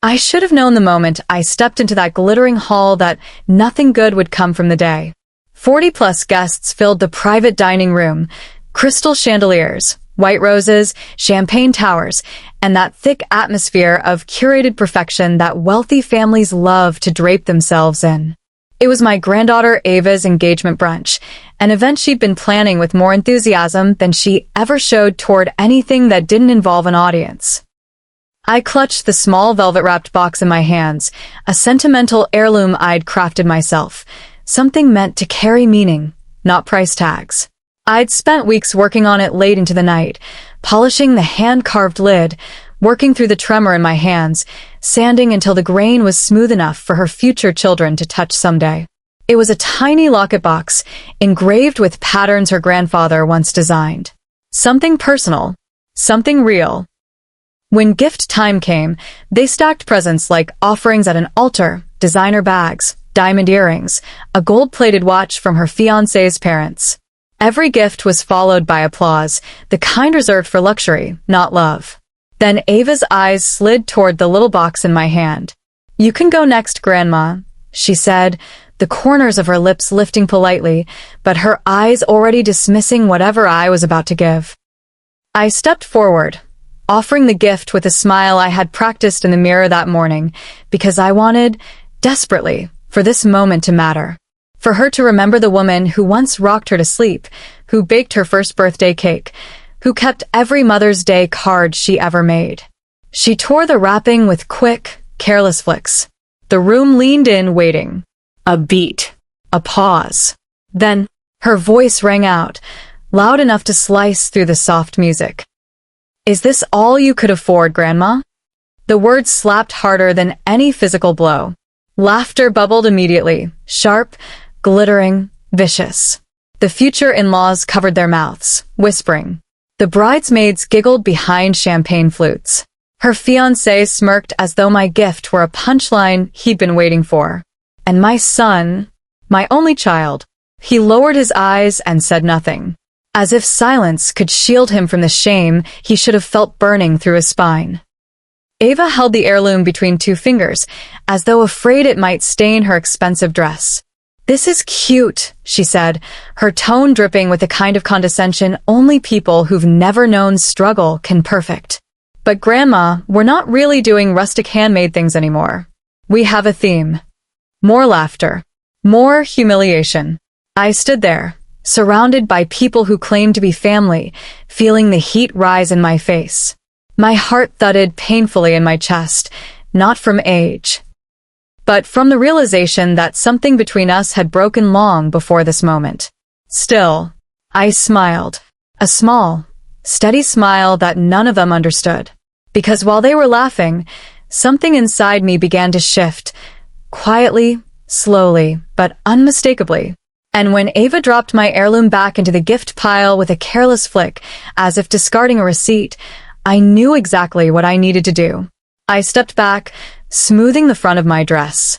I should have known the moment I stepped into that glittering hall that nothing good would come from the day. 40-plus guests filled the private dining room, crystal chandeliers, white roses, champagne towers, and that thick atmosphere of curated perfection that wealthy families love to drape themselves in. It was my granddaughter Ava's engagement brunch, an event she'd been planning with more enthusiasm than she ever showed toward anything that didn't involve an audience. I clutched the small velvet-wrapped box in my hands, a sentimental heirloom I'd crafted myself, something meant to carry meaning, not price tags. I'd spent weeks working on it late into the night, polishing the hand-carved lid, working through the tremor in my hands, sanding until the grain was smooth enough for her future children to touch someday. It was a tiny locket box, engraved with patterns her grandfather once designed. Something personal, something real. When gift time came, they stacked presents like offerings at an altar, designer bags, diamond earrings, a gold-plated watch from her fiancé's parents. Every gift was followed by applause, the kind reserved for luxury, not love. Then Ava's eyes slid toward the little box in my hand. "You can go next, Grandma," she said, the corners of her lips lifting politely, but her eyes already dismissing whatever I was about to give. I stepped forward, offering the gift with a smile I had practiced in the mirror that morning, because I wanted, desperately, for this moment to matter. For her to remember the woman who once rocked her to sleep, who baked her first birthday cake, who kept every Mother's Day card she ever made. She tore the wrapping with quick, careless flicks. The room leaned in, waiting. A beat. A pause. Then, her voice rang out, loud enough to slice through the soft music. "Is this all you could afford, Grandma?" The words slapped harder than any physical blow. Laughter bubbled immediately, sharp, glittering, vicious. The future in-laws covered their mouths, whispering. The bridesmaids giggled behind champagne flutes. Her fiancé smirked as though my gift were a punchline he'd been waiting for. And my son, my only child, he lowered his eyes and said nothing, as if silence could shield him from the shame he should have felt burning through his spine. Ava held the heirloom between two fingers, as though afraid it might stain her expensive dress. "This is cute," she said, her tone dripping with the kind of condescension only people who've never known struggle can perfect. "But Grandma, we're not really doing rustic handmade things anymore. We have a theme. More laughter. More humiliation." I stood there, surrounded by people who claimed to be family, feeling the heat rise in my face. My heart thudded painfully in my chest, not from age, but from the realization that something between us had broken long before this moment. Still, I smiled. A small, steady smile that none of them understood. Because while they were laughing, something inside me began to shift, quietly, slowly, but unmistakably. And when Ava dropped my heirloom back into the gift pile with a careless flick, as if discarding a receipt, I knew exactly what I needed to do. I stepped back, smoothing the front of my dress.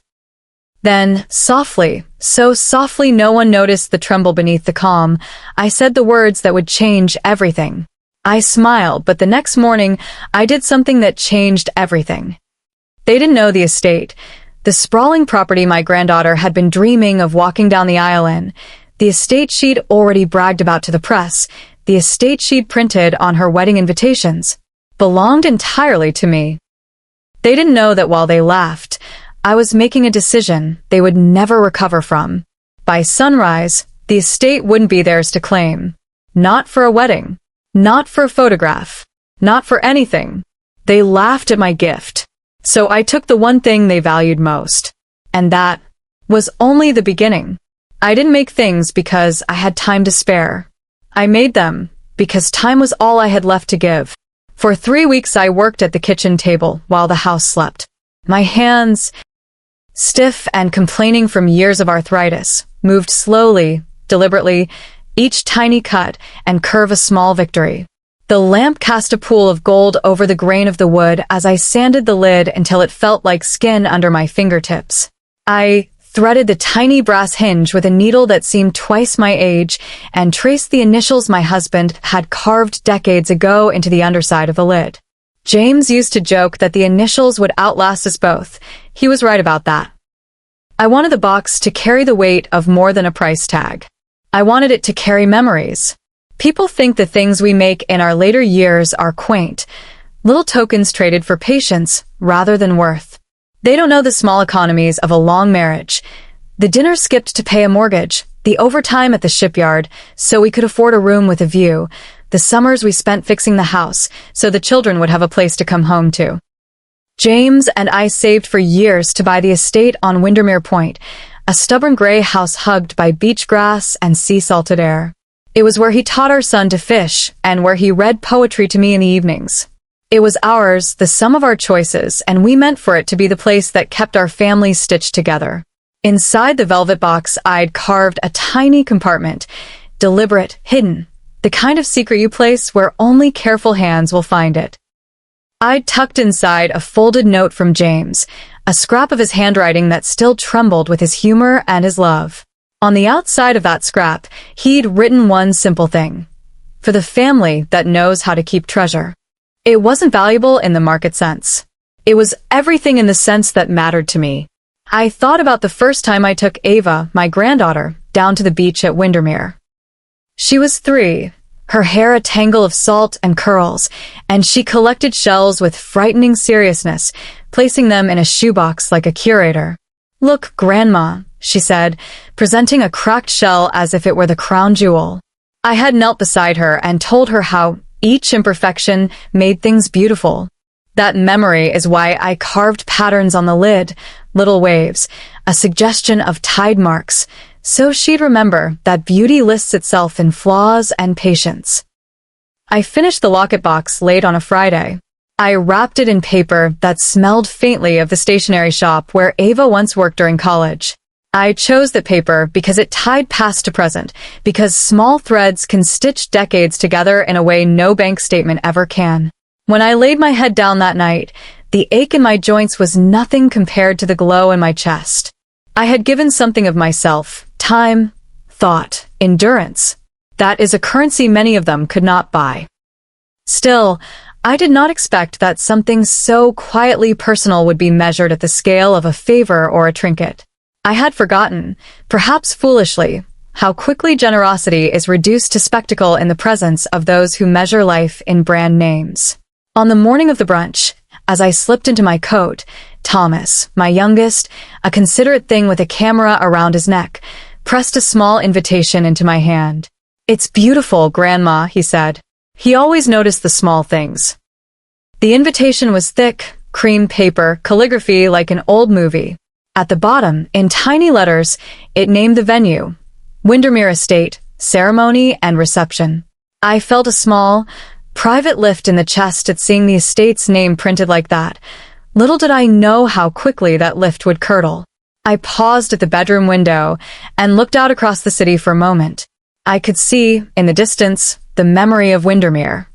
Then, softly, so softly no one noticed the tremble beneath the calm, I said the words that would change everything. I smiled, but the next morning, I did something that changed everything. They didn't know the estate, the sprawling property my granddaughter had been dreaming of walking down the aisle in, the estate she'd already bragged about to the press, the estate she'd printed on her wedding invitations, belonged entirely to me. They didn't know that while they laughed, I was making a decision they would never recover from. By sunrise, the estate wouldn't be theirs to claim. Not for a wedding. Not for a photograph. Not for anything. They laughed at my gift. So I took the one thing they valued most. And that was only the beginning. I didn't make things because I had time to spare. I made them because time was all I had left to give. For 3 weeks I worked at the kitchen table while the house slept. My hands, stiff and complaining from years of arthritis, moved slowly, deliberately, each tiny cut and curve a small victory. The lamp cast a pool of gold over the grain of the wood as I sanded the lid until it felt like skin under my fingertips. I threaded the tiny brass hinge with a needle that seemed twice my age and traced the initials my husband had carved decades ago into the underside of the lid. James used to joke that the initials would outlast us both. He was right about that. I wanted the box to carry the weight of more than a price tag. I wanted it to carry memories. People think the things we make in our later years are quaint, little tokens traded for patience rather than worth. They don't know the small economies of a long marriage, the dinner skipped to pay a mortgage, the overtime at the shipyard so we could afford a room with a view, the summers we spent fixing the house so the children would have a place to come home to. James and I saved for years to buy the estate on Windermere Point, a stubborn gray house hugged by beach grass and sea-salted air. It was where he taught our son to fish and where he read poetry to me in the evenings. It was ours, the sum of our choices, and we meant for it to be the place that kept our families stitched together. Inside the velvet box, I'd carved a tiny compartment, deliberate, hidden, the kind of secret you place where only careful hands will find it. I'd tucked inside a folded note from James, a scrap of his handwriting that still trembled with his humor and his love. On the outside of that scrap, he'd written one simple thing: for the family that knows how to keep treasure. It wasn't valuable in the market sense. It was everything in the sense that mattered to me. I thought about the first time I took Ava, my granddaughter, down to the beach at Windermere. She was 3, her hair a tangle of salt and curls, and she collected shells with frightening seriousness, placing them in a shoebox like a curator. "Look, Grandma," she said, presenting a cracked shell as if it were the crown jewel. I had knelt beside her and told her how each imperfection made things beautiful. That memory is why I carved patterns on the lid, little waves, a suggestion of tide marks, so she'd remember that beauty lists itself in flaws and patience. I finished the locket box late on a Friday. I wrapped it in paper that smelled faintly of the stationery shop where Ava once worked during college. I chose the paper because it tied past to present, because small threads can stitch decades together in a way no bank statement ever can. When I laid my head down that night, the ache in my joints was nothing compared to the glow in my chest. I had given something of myself, time, thought, endurance. That is a currency many of them could not buy. Still, I did not expect that something so quietly personal would be measured at the scale of a favor or a trinket. I had forgotten, perhaps foolishly, how quickly generosity is reduced to spectacle in the presence of those who measure life in brand names. On the morning of the brunch, as I slipped into my coat, Thomas, my youngest, a considerate thing with a camera around his neck, pressed a small invitation into my hand. "It's beautiful, Grandma," he said. He always noticed the small things. The invitation was thick, cream paper, calligraphy like an old movie. At the bottom, in tiny letters, it named the venue: Windermere Estate, Ceremony and Reception. I felt a small, private lift in the chest at seeing the estate's name printed like that. Little did I know how quickly that lift would curdle. I paused at the bedroom window and looked out across the city for a moment. I could see, in the distance, the memory of Windermere.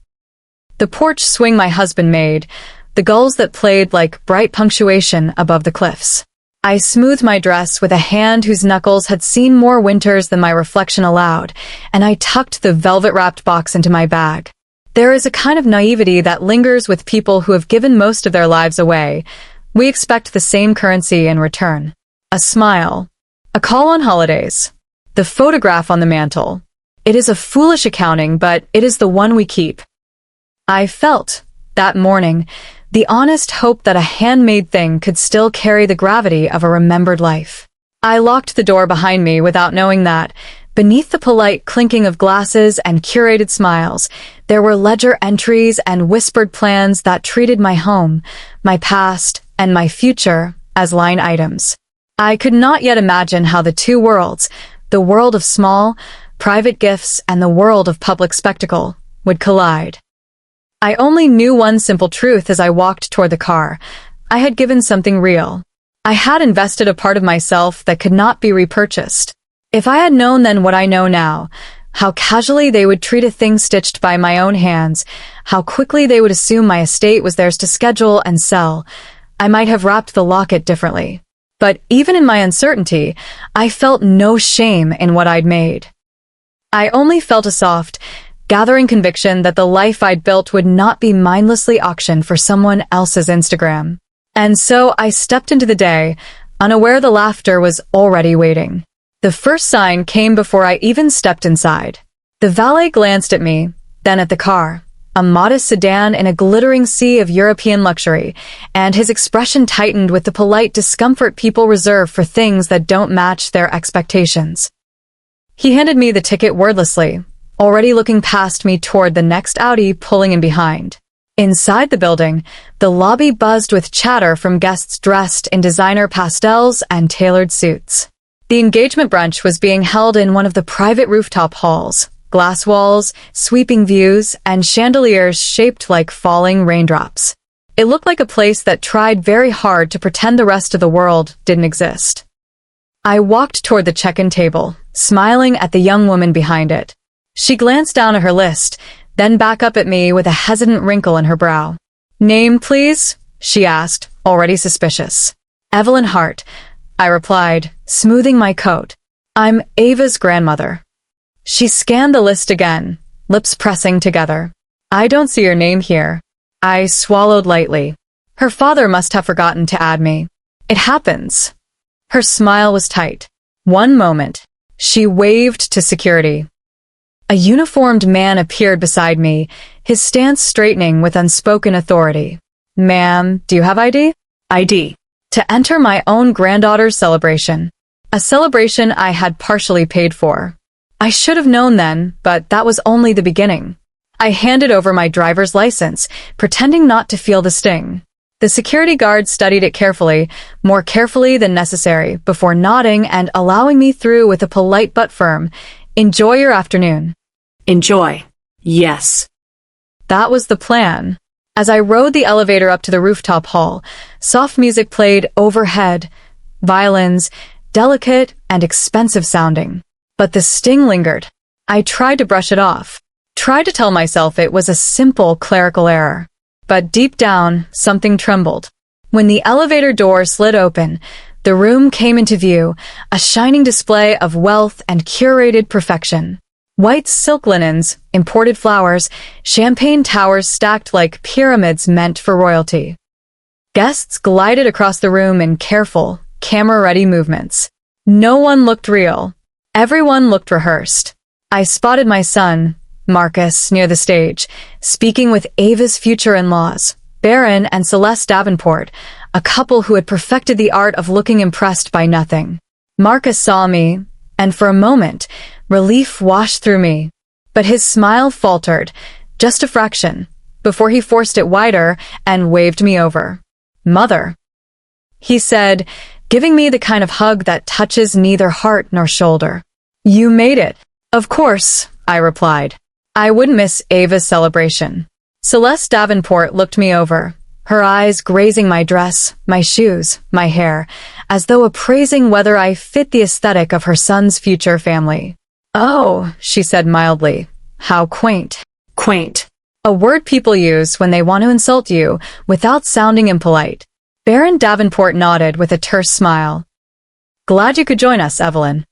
The porch swing my husband made, the gulls that played like bright punctuation above the cliffs. I smoothed my dress with a hand whose knuckles had seen more winters than my reflection allowed, and I tucked the velvet-wrapped box into my bag. There is a kind of naivety that lingers with people who have given most of their lives away. We expect the same currency in return. A smile. A call on holidays. The photograph on the mantel. It is a foolish accounting, but it is the one we keep. I felt, that morning, the honest hope that a handmade thing could still carry the gravity of a remembered life. I locked the door behind me without knowing that, beneath the polite clinking of glasses and curated smiles, there were ledger entries and whispered plans that treated my home, my past, and my future as line items. I could not yet imagine how the two worlds, the world of small, private gifts and the world of public spectacle, would collide. I only knew one simple truth as I walked toward the car. I had given something real. I had invested a part of myself that could not be repurchased. If I had known then what I know now, how casually they would treat a thing stitched by my own hands, how quickly they would assume my estate was theirs to schedule and sell, I might have wrapped the locket differently. But even in my uncertainty, I felt no shame in what I'd made. I only felt a soft, gathering conviction that the life I'd built would not be mindlessly auctioned for someone else's Instagram. And so I stepped into the day, unaware the laughter was already waiting. The first sign came before I even stepped inside. The valet glanced at me, then at the car, a modest sedan in a glittering sea of European luxury, and his expression tightened with the polite discomfort people reserve for things that don't match their expectations. He handed me the ticket wordlessly, already looking past me toward the next Audi pulling in behind. Inside the building, the lobby buzzed with chatter from guests dressed in designer pastels and tailored suits. The engagement brunch was being held in one of the private rooftop halls. Glass walls, sweeping views, and chandeliers shaped like falling raindrops. It looked like a place that tried very hard to pretend the rest of the world didn't exist. I walked toward the check-in table, smiling at the young woman behind it. She glanced down at her list, then back up at me with a hesitant wrinkle in her brow. "Name, please?" she asked, already suspicious. "Evelyn Hart," I replied, smoothing my coat. "I'm Ava's grandmother." She scanned the list again, lips pressing together. "I don't see your name here." I swallowed lightly. Her father must have forgotten to add me. "It happens." Her smile was tight. One moment. She waved to security. A uniformed man appeared beside me, his stance straightening with unspoken authority. "Ma'am, do you have ID?" "ID. To enter my own granddaughter's celebration." A celebration I had partially paid for. I should have known then, but that was only the beginning. I handed over my driver's license, pretending not to feel the sting. The security guard studied it carefully, more carefully than necessary, before nodding and allowing me through with a polite but firm, "Enjoy your afternoon." "Enjoy. Yes." That was the plan. As I rode the elevator up to the rooftop hall, soft music played overhead, violins, delicate and expensive sounding. But the sting lingered. I tried to brush it off, tried to tell myself it was a simple clerical error. But deep down, something trembled. When the elevator door slid open, the room came into view, a shining display of wealth and curated perfection. White silk linens, imported flowers, champagne towers stacked like pyramids meant for royalty. Guests glided across the room in careful, camera-ready movements. No one looked real. Everyone looked rehearsed. I spotted my son, Marcus, near the stage, speaking with Ava's future in-laws, Baron and Celeste Davenport, a couple who had perfected the art of looking impressed by nothing. Marcus saw me, and for a moment, relief washed through me. But his smile faltered, just a fraction, before he forced it wider and waved me over. "Mother," he said, giving me the kind of hug that touches neither heart nor shoulder. "You made it." "Of course," I replied. I wouldn't miss Ava's celebration. Celeste Davenport looked me over, her eyes grazing my dress, my shoes, my hair, as though appraising whether I fit the aesthetic of her son's future family. "Oh," she said mildly, "how quaint." Quaint. A word people use when they want to insult you without sounding impolite. Baron Davenport nodded with a terse smile. "Glad you could join us, Evelyn."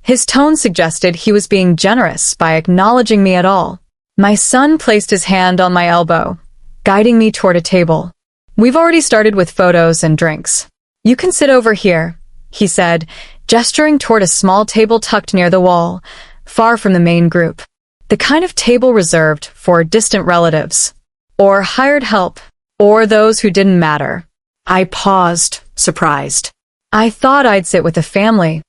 His tone suggested he was being generous by acknowledging me at all. My son placed his hand on my elbow, guiding me toward a table. "We've already started with photos and drinks. You can sit over here," he said, gesturing toward a small table tucked near the wall, far from the main group. The kind of table reserved for distant relatives, or hired help, or those who didn't matter. I paused, surprised. "I thought I'd sit with the family."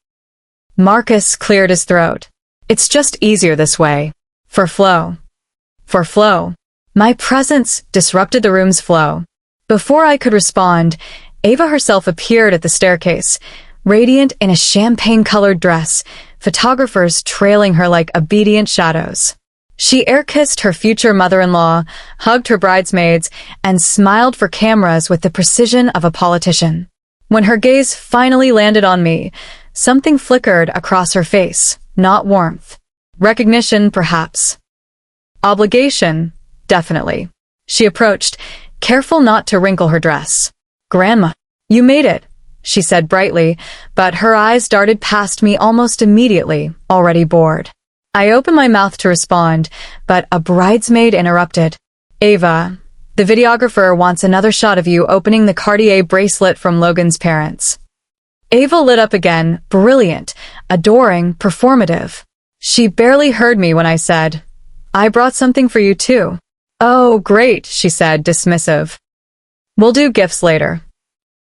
Marcus cleared his throat. "It's just easier this way. For flow." For flow. My presence disrupted the room's flow. Before I could respond, Ava herself appeared at the staircase, radiant in a champagne-colored dress, photographers trailing her like obedient shadows. She air-kissed her future mother-in-law, hugged her bridesmaids, and smiled for cameras with the precision of a politician. When her gaze finally landed on me, something flickered across her face, not warmth. Recognition, perhaps. Obligation, definitely. She approached, careful not to wrinkle her dress. "Grandma, you made it," she said brightly, but her eyes darted past me almost immediately, already bored. I opened my mouth to respond, but a bridesmaid interrupted. Ava, the videographer wants another shot of you opening the Cartier bracelet from Logan's parents. Ava lit up again, brilliant, adoring, performative. She barely heard me when I said, I brought something for you too. Oh, great, she said, dismissive. We'll do gifts later.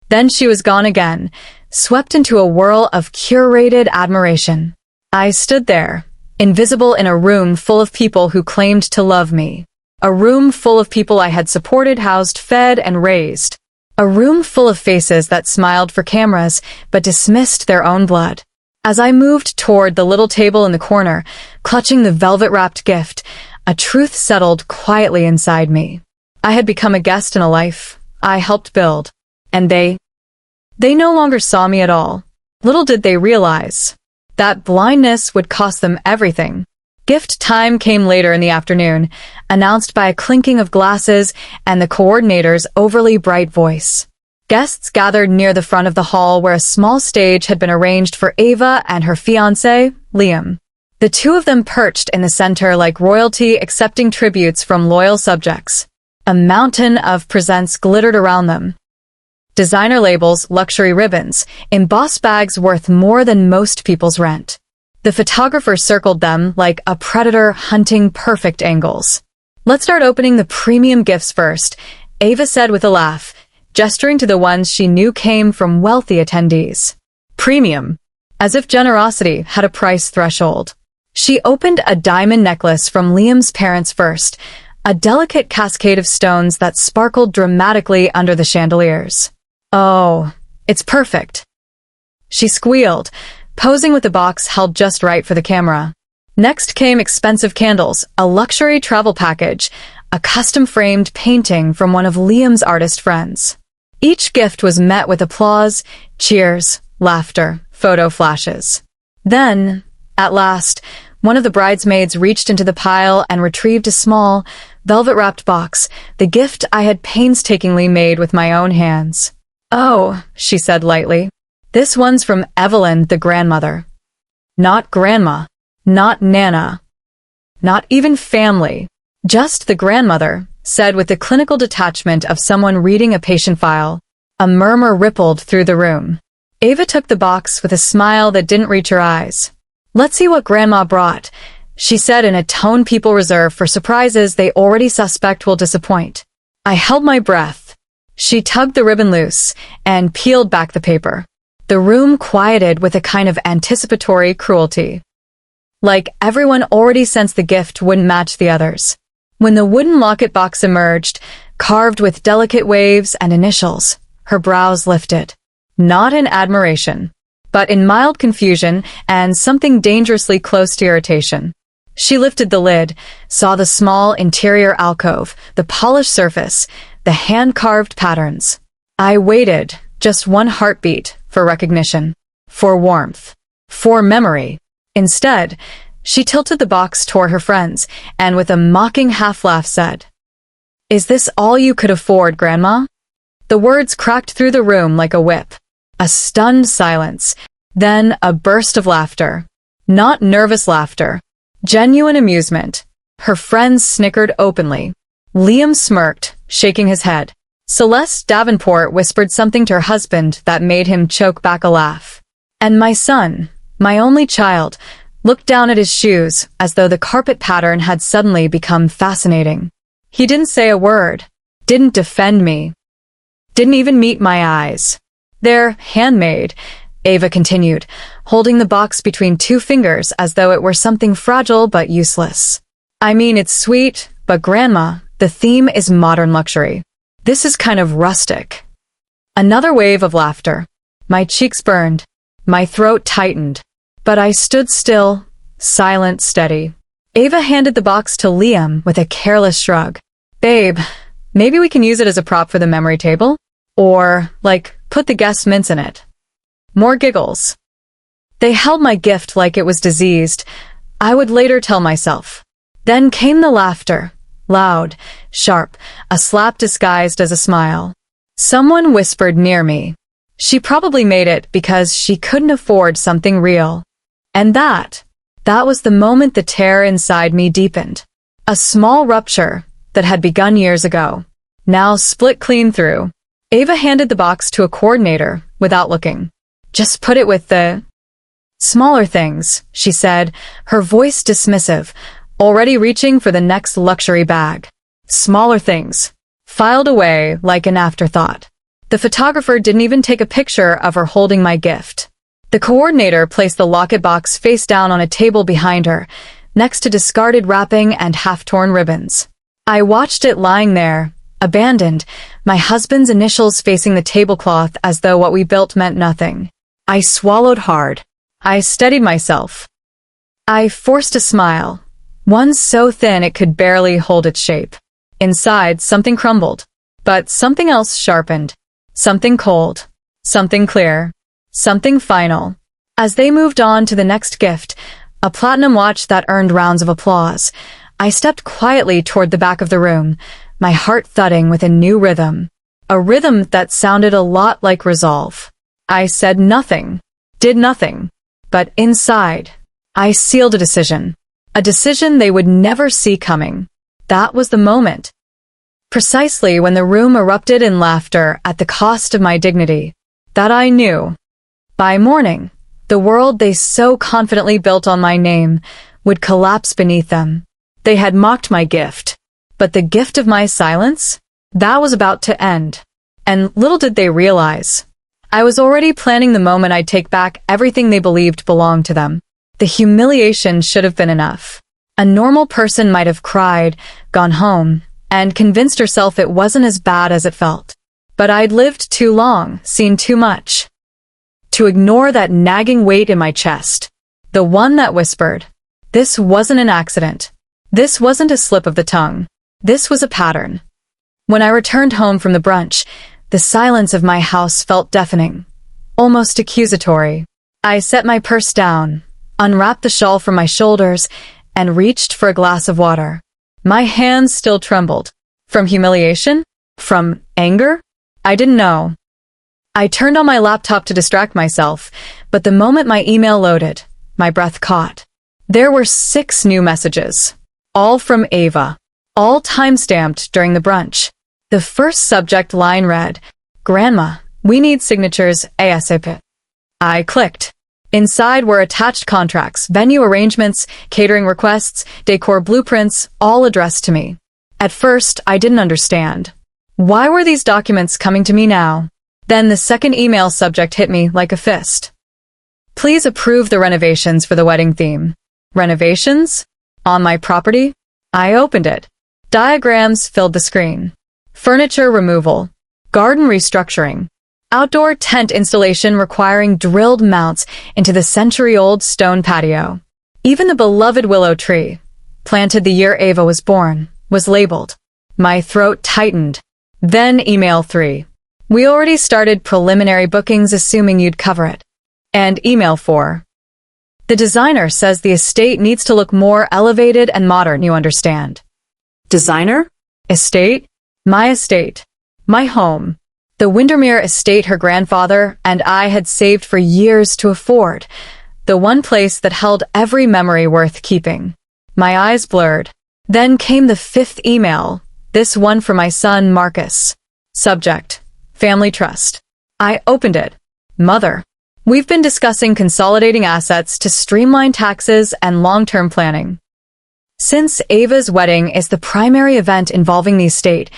Then she was gone again, swept into a whirl of curated admiration. I stood there, invisible in a room full of people who claimed to love me. A room full of people I had supported, housed, fed, and raised. A room full of faces that smiled for cameras, but dismissed their own blood. As I moved toward the little table in the corner, clutching the velvet-wrapped gift, a truth settled quietly inside me. I had become a guest in a life I helped build, and they no longer saw me at all. Little did they realize that blindness would cost them everything. Gift time came later in the afternoon, announced by a clinking of glasses and the coordinator's overly bright voice. Guests gathered near the front of the hall where a small stage had been arranged for Ava and her fiancé, Liam. The two of them perched in the center like royalty accepting tributes from loyal subjects. A mountain of presents glittered around them. Designer labels, luxury ribbons, embossed bags worth more than most people's rent. The photographer circled them like a predator hunting perfect angles. Let's start opening the premium gifts first, Ava said with a laugh, gesturing to the ones she knew came from wealthy attendees. Premium, as if generosity had a price threshold. She opened a diamond necklace from Liam's parents first, a delicate cascade of stones that sparkled dramatically under the chandeliers. Oh, it's perfect. She squealed, posing with the box held just right for the camera. Next came expensive candles, a luxury travel package, a custom-framed painting from one of Liam's artist friends. Each gift was met with applause, cheers, laughter, photo flashes. Then, at last, one of the bridesmaids reached into the pile and retrieved a small, velvet-wrapped box, the gift I had painstakingly made with my own hands. Oh, she said lightly. This one's from Evelyn, the grandmother. Not grandma. Not Nana. Not even family. Just the grandmother, said with the clinical detachment of someone reading a patient file. A murmur rippled through the room. Ava took the box with a smile that didn't reach her eyes. Let's see what Grandma brought, she said in a tone people reserve for surprises they already suspect will disappoint. I held my breath. She tugged the ribbon loose and peeled back the paper. The room quieted with a kind of anticipatory cruelty. Like everyone already sensed the gift wouldn't match the others. When the wooden locket box emerged, carved with delicate waves and initials, her brows lifted. Not in admiration, but in mild confusion and something dangerously close to irritation. She lifted the lid, saw the small interior alcove, the polished surface, the hand-carved patterns. I waited, just one heartbeat, for recognition, for warmth, for memory. Instead, she tilted the box toward her friends and with a mocking half-laugh said, Is this all you could afford, Grandma? The words cracked through the room like a whip. A stunned silence, then a burst of laughter. Not nervous laughter. Genuine amusement. Her friends snickered openly. Liam smirked, shaking his head. Celeste Davenport whispered something to her husband that made him choke back a laugh. And my son, my only child, looked down at his shoes as though the carpet pattern had suddenly become fascinating. He didn't say a word, didn't defend me, didn't even meet my eyes. They're handmade, Ava continued, holding the box between two fingers as though it were something fragile but useless. I mean, it's sweet, but Grandma, the theme is modern luxury. This is kind of rustic. Another wave of laughter. My cheeks burned. My throat tightened. But I stood still, silent, steady. Ava handed the box to Liam with a careless shrug. Babe, maybe we can use it as a prop for the memory table? Or, put the guest mints in it. More giggles. They held my gift like it was diseased. I would later tell myself. Then came the laughter. Loud, sharp, a slap disguised as a smile. Someone whispered near me. She probably made it because she couldn't afford something real. And that That was the moment the terror inside me deepened. A small rupture that had begun years ago, now split clean through. Ava handed the box to a coordinator without looking. "Just put it with the smaller things," she said, her voice dismissive, already reaching for the next luxury bag. Smaller things. Filed away like an afterthought. The photographer didn't even take a picture of her holding my gift. The coordinator placed the locket box face down on a table behind her, next to discarded wrapping and half-torn ribbons. I watched it lying there, abandoned, my husband's initials facing the tablecloth as though what we built meant nothing. I swallowed hard. I steadied myself. I forced a smile, one so thin it could barely hold its shape. Inside, something crumbled, but something else sharpened. Something cold. Something clear. Something final. As they moved on to the next gift, a platinum watch that earned rounds of applause, I stepped quietly toward the back of the room, my heart thudding with a new rhythm. A rhythm that sounded a lot like resolve. I said nothing, did nothing, but inside, I sealed a decision. A decision they would never see coming. That was the moment. Precisely when the room erupted in laughter at the cost of my dignity, that I knew. By morning, the world they so confidently built on my name would collapse beneath them. They had mocked my gift, but the gift of my silence? That was about to end. And little did they realize. I was already planning the moment I'd take back everything they believed belonged to them. The humiliation should have been enough. A normal person might have cried, gone home, and convinced herself it wasn't as bad as it felt. But I'd lived too long, seen too much, to ignore that nagging weight in my chest. The one that whispered, this wasn't an accident. This wasn't a slip of the tongue. This was a pattern. When I returned home from the brunch, the silence of my house felt deafening, almost accusatory. I set my purse down, unwrapped the shawl from my shoulders, and reached for a glass of water. My hands still trembled. From humiliation? From anger? I didn't know. I turned on my laptop to distract myself, but the moment my email loaded, my breath caught. There were 6 new messages, all from Ava, all time-stamped during the brunch. The first subject line read, "Grandma, we need signatures ASAP." I clicked. Inside were attached contracts, venue arrangements, catering requests, decor blueprints, all addressed to me. At first, I didn't understand. Why were these documents coming to me now? Then the second email subject hit me like a fist. Please approve the renovations for the wedding theme. Renovations? On my property? I opened it. Diagrams filled the screen. Furniture removal. Garden restructuring. Outdoor tent installation requiring drilled mounts into the century-old stone patio. Even the beloved willow tree, planted the year Ava was born, was labeled. My throat tightened. Then email 3. We already started preliminary bookings assuming you'd cover it. And email 4. The designer says the estate needs to look more elevated and modern, you understand. Designer? Estate? My estate. My home. The Windermere estate her grandfather and I had saved for years to afford. The one place that held every memory worth keeping. My eyes blurred. Then came the 5th email, this one for my son Marcus. Subject: Family Trust. I opened it. Mother. We've been discussing consolidating assets to streamline taxes and long-term planning. Since Ava's wedding is the primary event involving the estate,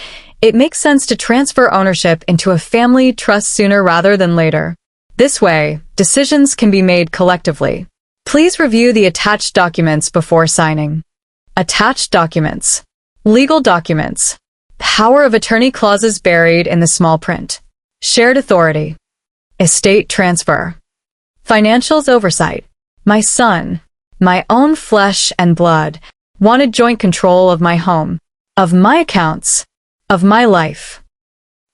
it makes sense to transfer ownership into a family trust sooner rather than later. This way, decisions can be made collectively. Please review the attached documents before signing. Attached documents. Legal documents. Power of attorney clauses buried in the small print. Shared authority. Estate transfer. Financials oversight. My son, my own flesh and blood, wanted joint control of my home, of my accounts, of my life.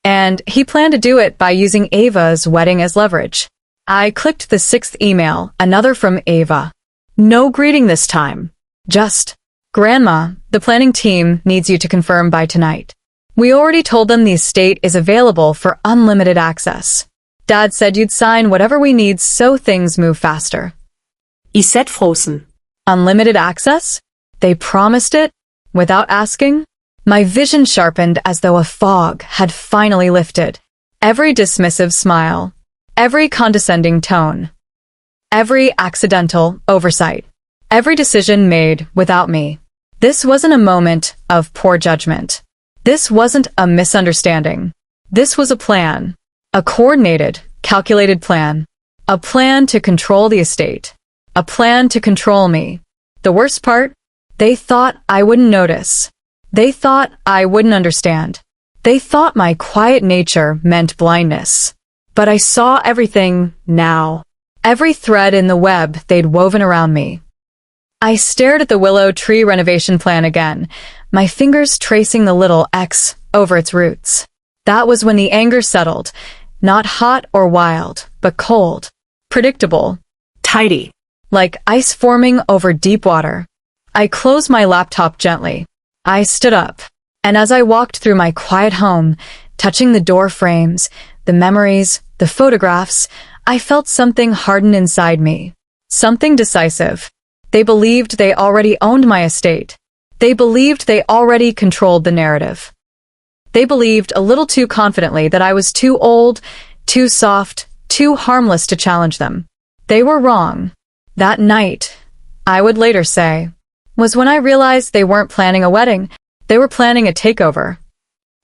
And he planned to do it by using Ava's wedding as leverage. I clicked the 6th email, another from Ava. No greeting this time. Just, Grandma, the planning team needs you to confirm by tonight. We already told them the estate is available for unlimited access. Dad said you'd sign whatever we need so things move faster. I said frozen. Unlimited access? They promised it without asking? My vision sharpened as though a fog had finally lifted. Every dismissive smile, every condescending tone, every accidental oversight, every decision made without me. This wasn't a moment of poor judgment. This wasn't a misunderstanding. This was a plan. A coordinated, calculated plan. A plan to control the estate. A plan to control me. The worst part? They thought I wouldn't notice. They thought I wouldn't understand. They thought my quiet nature meant blindness. But I saw everything now. Every thread in the web they'd woven around me. I stared at the willow tree renovation plan again, my fingers tracing the little X over its roots. That was when the anger settled, not hot or wild, but cold, predictable, Tidy. like ice forming over deep water. I closed my laptop gently. I stood up, and as I walked through my quiet home, touching the door frames, the memories, the photographs, I felt something harden inside me. Something decisive. They believed they already owned my estate. They believed they already controlled the narrative. They believed a little too confidently that I was too old, too soft, too harmless to challenge them. They were wrong. That night, I would later say, was when I realized they weren't planning a wedding, they were planning a takeover.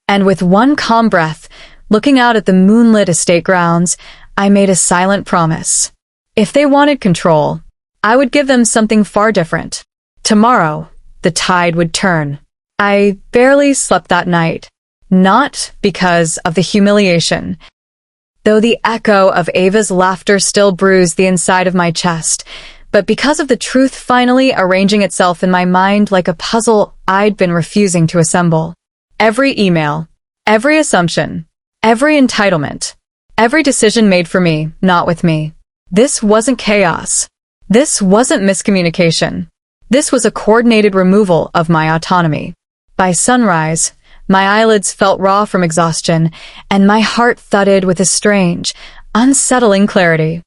And with one calm breath, looking out at the moonlit estate grounds, I made a silent promise. If they wanted control, I would give them something far different. Tomorrow, the tide would turn. I barely slept that night, not because of the humiliation, though the echo of Ava's laughter still bruised the inside of my chest, but because of the truth finally arranging itself in my mind like a puzzle I'd been refusing to assemble. Every email, every assumption, every entitlement, every decision made for me, not with me. This wasn't chaos. This wasn't miscommunication. This was a coordinated removal of my autonomy. By sunrise, my eyelids felt raw from exhaustion, and my heart thudded with a strange, unsettling clarity.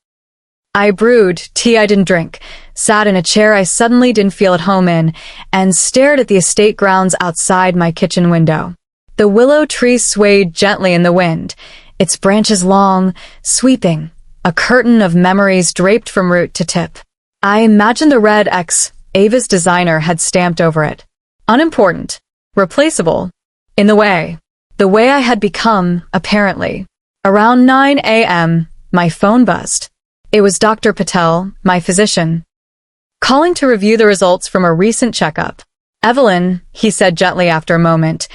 I brewed tea I didn't drink, sat in a chair I suddenly didn't feel at home in, and stared at the estate grounds outside my kitchen window. The willow tree swayed gently in the wind, its branches long, sweeping, a curtain of memories draped from root to tip. I imagined the red X Ava's designer had stamped over it. Unimportant, replaceable, in the way I had become, apparently. Around 9 a.m., my phone buzzed. It was Dr. Patel, my physician, calling to review the results from a recent checkup. Evelyn, he said gently after a moment,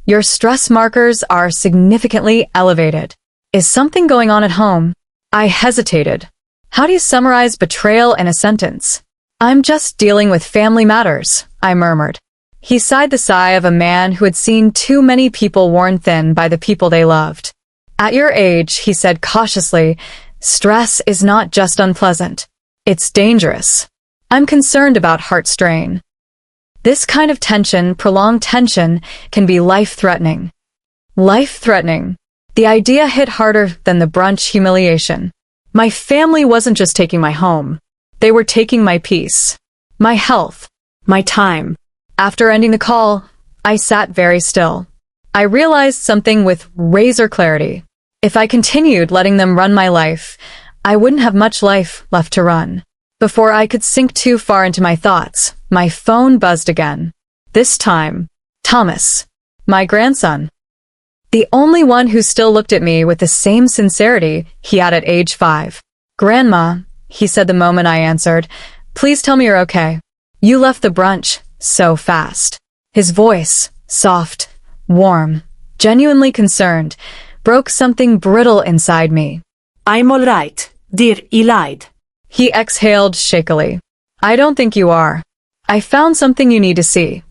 your stress markers are significantly elevated. Is something going on at home? I hesitated. How do you summarize betrayal in a sentence? I'm just dealing with family matters, I murmured. He sighed the sigh of a man who had seen too many people worn thin by the people they loved. At your age, he said cautiously, stress is not just unpleasant. It's dangerous. I'm concerned about heart strain. This kind of tension, prolonged tension, can be life-threatening. Life-threatening. The idea hit harder than the brunch humiliation. My family wasn't just taking my home. They were taking my peace, my health, my time. After ending the call, I sat very still. I realized something with razor clarity. If I continued letting them run my life, I wouldn't have much life left to run. Before I could sink too far into my thoughts, my phone buzzed again. This time, Thomas, my grandson. The only one who still looked at me with the same sincerity he had at age 5. Grandma, he said the moment I answered, please tell me you're okay. You left the brunch so fast. His voice, soft, warm, genuinely concerned, broke something brittle inside me. I'm all right, dear Elide. He exhaled shakily. I don't think you are. I found something you need to see.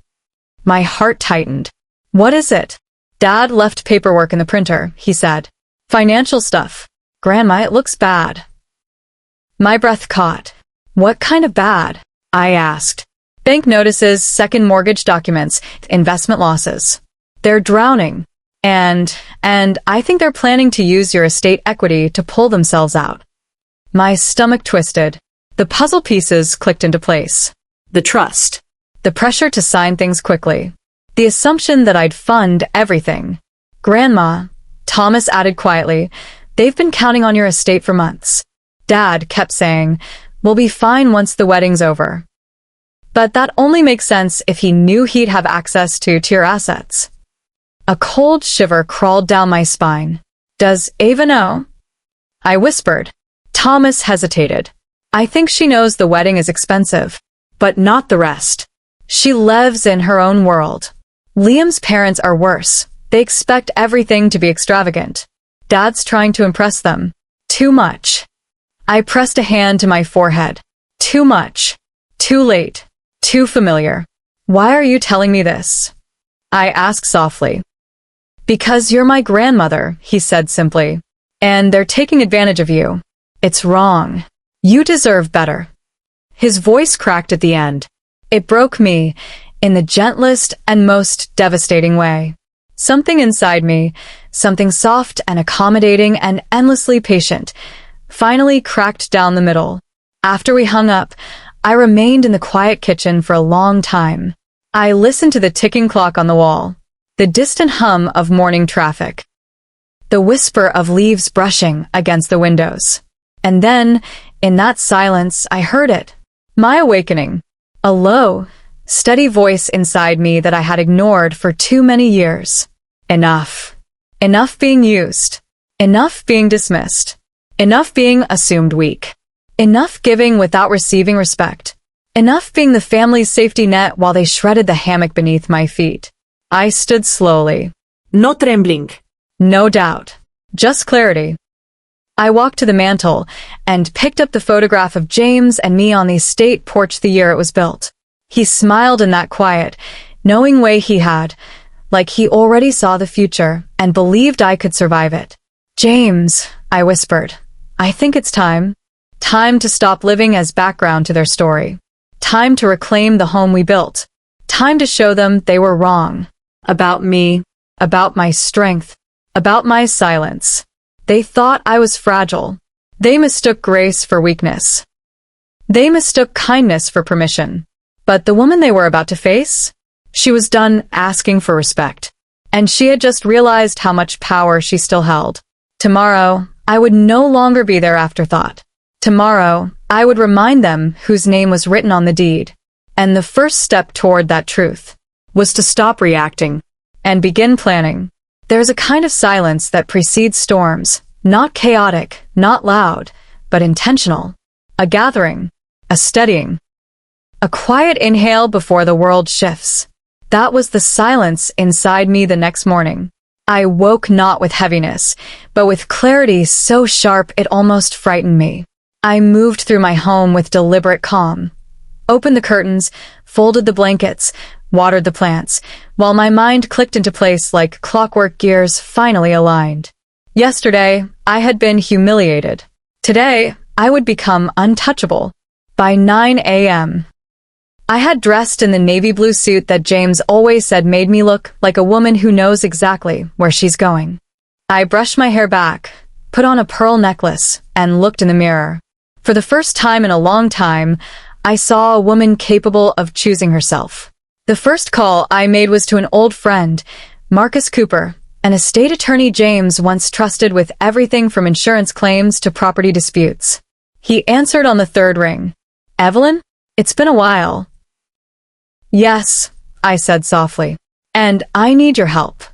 My heart tightened. What is it? Dad left paperwork in the printer, he said. Financial stuff. Grandma, it looks bad. My breath caught. What kind of bad? I asked. Bank notices, second mortgage documents, investment losses. They're drowning. And I think they're planning to use your estate equity to pull themselves out. My stomach twisted. The puzzle pieces clicked into place. The trust. The pressure to sign things quickly. The assumption that I'd fund everything. Grandma, Thomas added quietly, they've been counting on your estate for months. Dad kept saying, we'll be fine once the wedding's over. But that only makes sense if he knew he'd have access to your assets. A cold shiver crawled down my spine. Does Ava know? I whispered. Thomas hesitated. I think she knows the wedding is expensive, but not the rest. She lives in her own world. Liam's parents are worse. They expect everything to be extravagant. Dad's trying to impress them. Too much. I pressed a hand to my forehead. Too much. Too late. Too familiar. Why are you telling me this? I asked softly. Because you're my grandmother, he said simply. And they're taking advantage of you. It's wrong. You deserve better. His voice cracked at the end. It broke me, in the gentlest and most devastating way. Something inside me, something soft and accommodating and endlessly patient, finally cracked down the middle. After we hung up, I remained in the quiet kitchen for a long time. I listened to the ticking clock on the wall, the distant hum of morning traffic, the whisper of leaves brushing against the windows. And then, in that silence, I heard it. My awakening. A low, steady voice inside me that I had ignored for too many years. Enough. Enough being used. Enough being dismissed. Enough being assumed weak. Enough giving without receiving respect. Enough being the family's safety net while they shredded the hammock beneath my feet. I stood slowly. No trembling. No doubt. Just clarity. I walked to the mantel and picked up the photograph of James and me on the estate porch the year it was built. He smiled in that quiet, knowing way he had, like he already saw the future and believed I could survive it. James, I whispered, I think it's time. Time to stop living as background to their story. Time to reclaim the home we built. Time to show them they were wrong. About me, about my strength, about my silence. They thought I was fragile. They mistook grace for weakness. They mistook kindness for permission. But the woman they were about to face? She was done asking for respect. And she had just realized how much power she still held. Tomorrow, I would no longer be their afterthought. Tomorrow, I would remind them whose name was written on the deed. And the first step toward that truth was to stop reacting and begin planning. There's a kind of silence that precedes storms, not chaotic, not loud, but intentional. A gathering, a steadying, a quiet inhale before the world shifts. That was the silence inside me the next morning. I woke not with heaviness, but with clarity so sharp it almost frightened me. I moved through my home with deliberate calm, opened the curtains, folded the blankets, watered the plants, while my mind clicked into place like clockwork gears finally aligned. Yesterday, I had been humiliated. Today, I would become untouchable. By 9 a.m., I had dressed in the navy blue suit that James always said made me look like a woman who knows exactly where she's going. I brushed my hair back, put on a pearl necklace, and looked in the mirror. For the first time in a long time, I saw a woman capable of choosing herself. The first call I made was to an old friend, Marcus Cooper, an estate attorney James once trusted with everything from insurance claims to property disputes. He answered on the third ring. Evelyn, it's been a while. Yes, I said softly. And I need your help.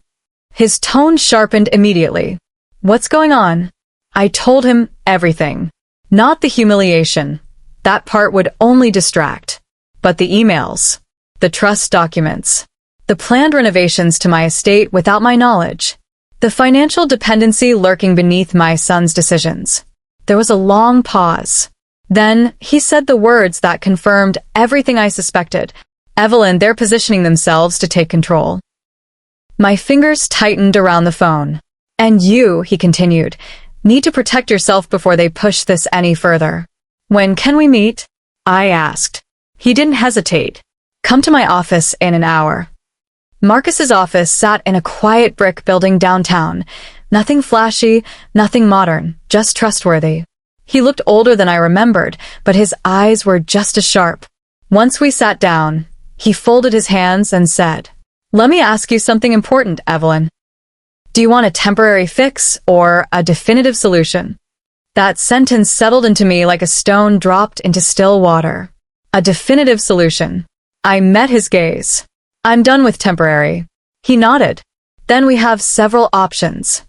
His tone sharpened immediately. What's going on? I told him everything. Not the humiliation. That part would only distract. But the emails. The trust documents. The planned renovations to my estate without my knowledge. The financial dependency lurking beneath my son's decisions. There was a long pause. Then he said the words that confirmed everything I suspected. Evelyn, they're positioning themselves to take control. My fingers tightened around the phone. And you, he continued, need to protect yourself before they push this any further. When can we meet? I asked. He didn't hesitate. Come to my office in an hour. Marcus's office sat in a quiet brick building downtown. Nothing flashy, nothing modern, just trustworthy. He looked older than I remembered, but his eyes were just as sharp. Once we sat down, he folded his hands and said, "Let me ask you something important, Evelyn. Do you want a temporary fix or a definitive solution?" That sentence settled into me like a stone dropped into still water. A definitive solution. I met his gaze. "I'm done with temporary." He nodded. "Then we have several options."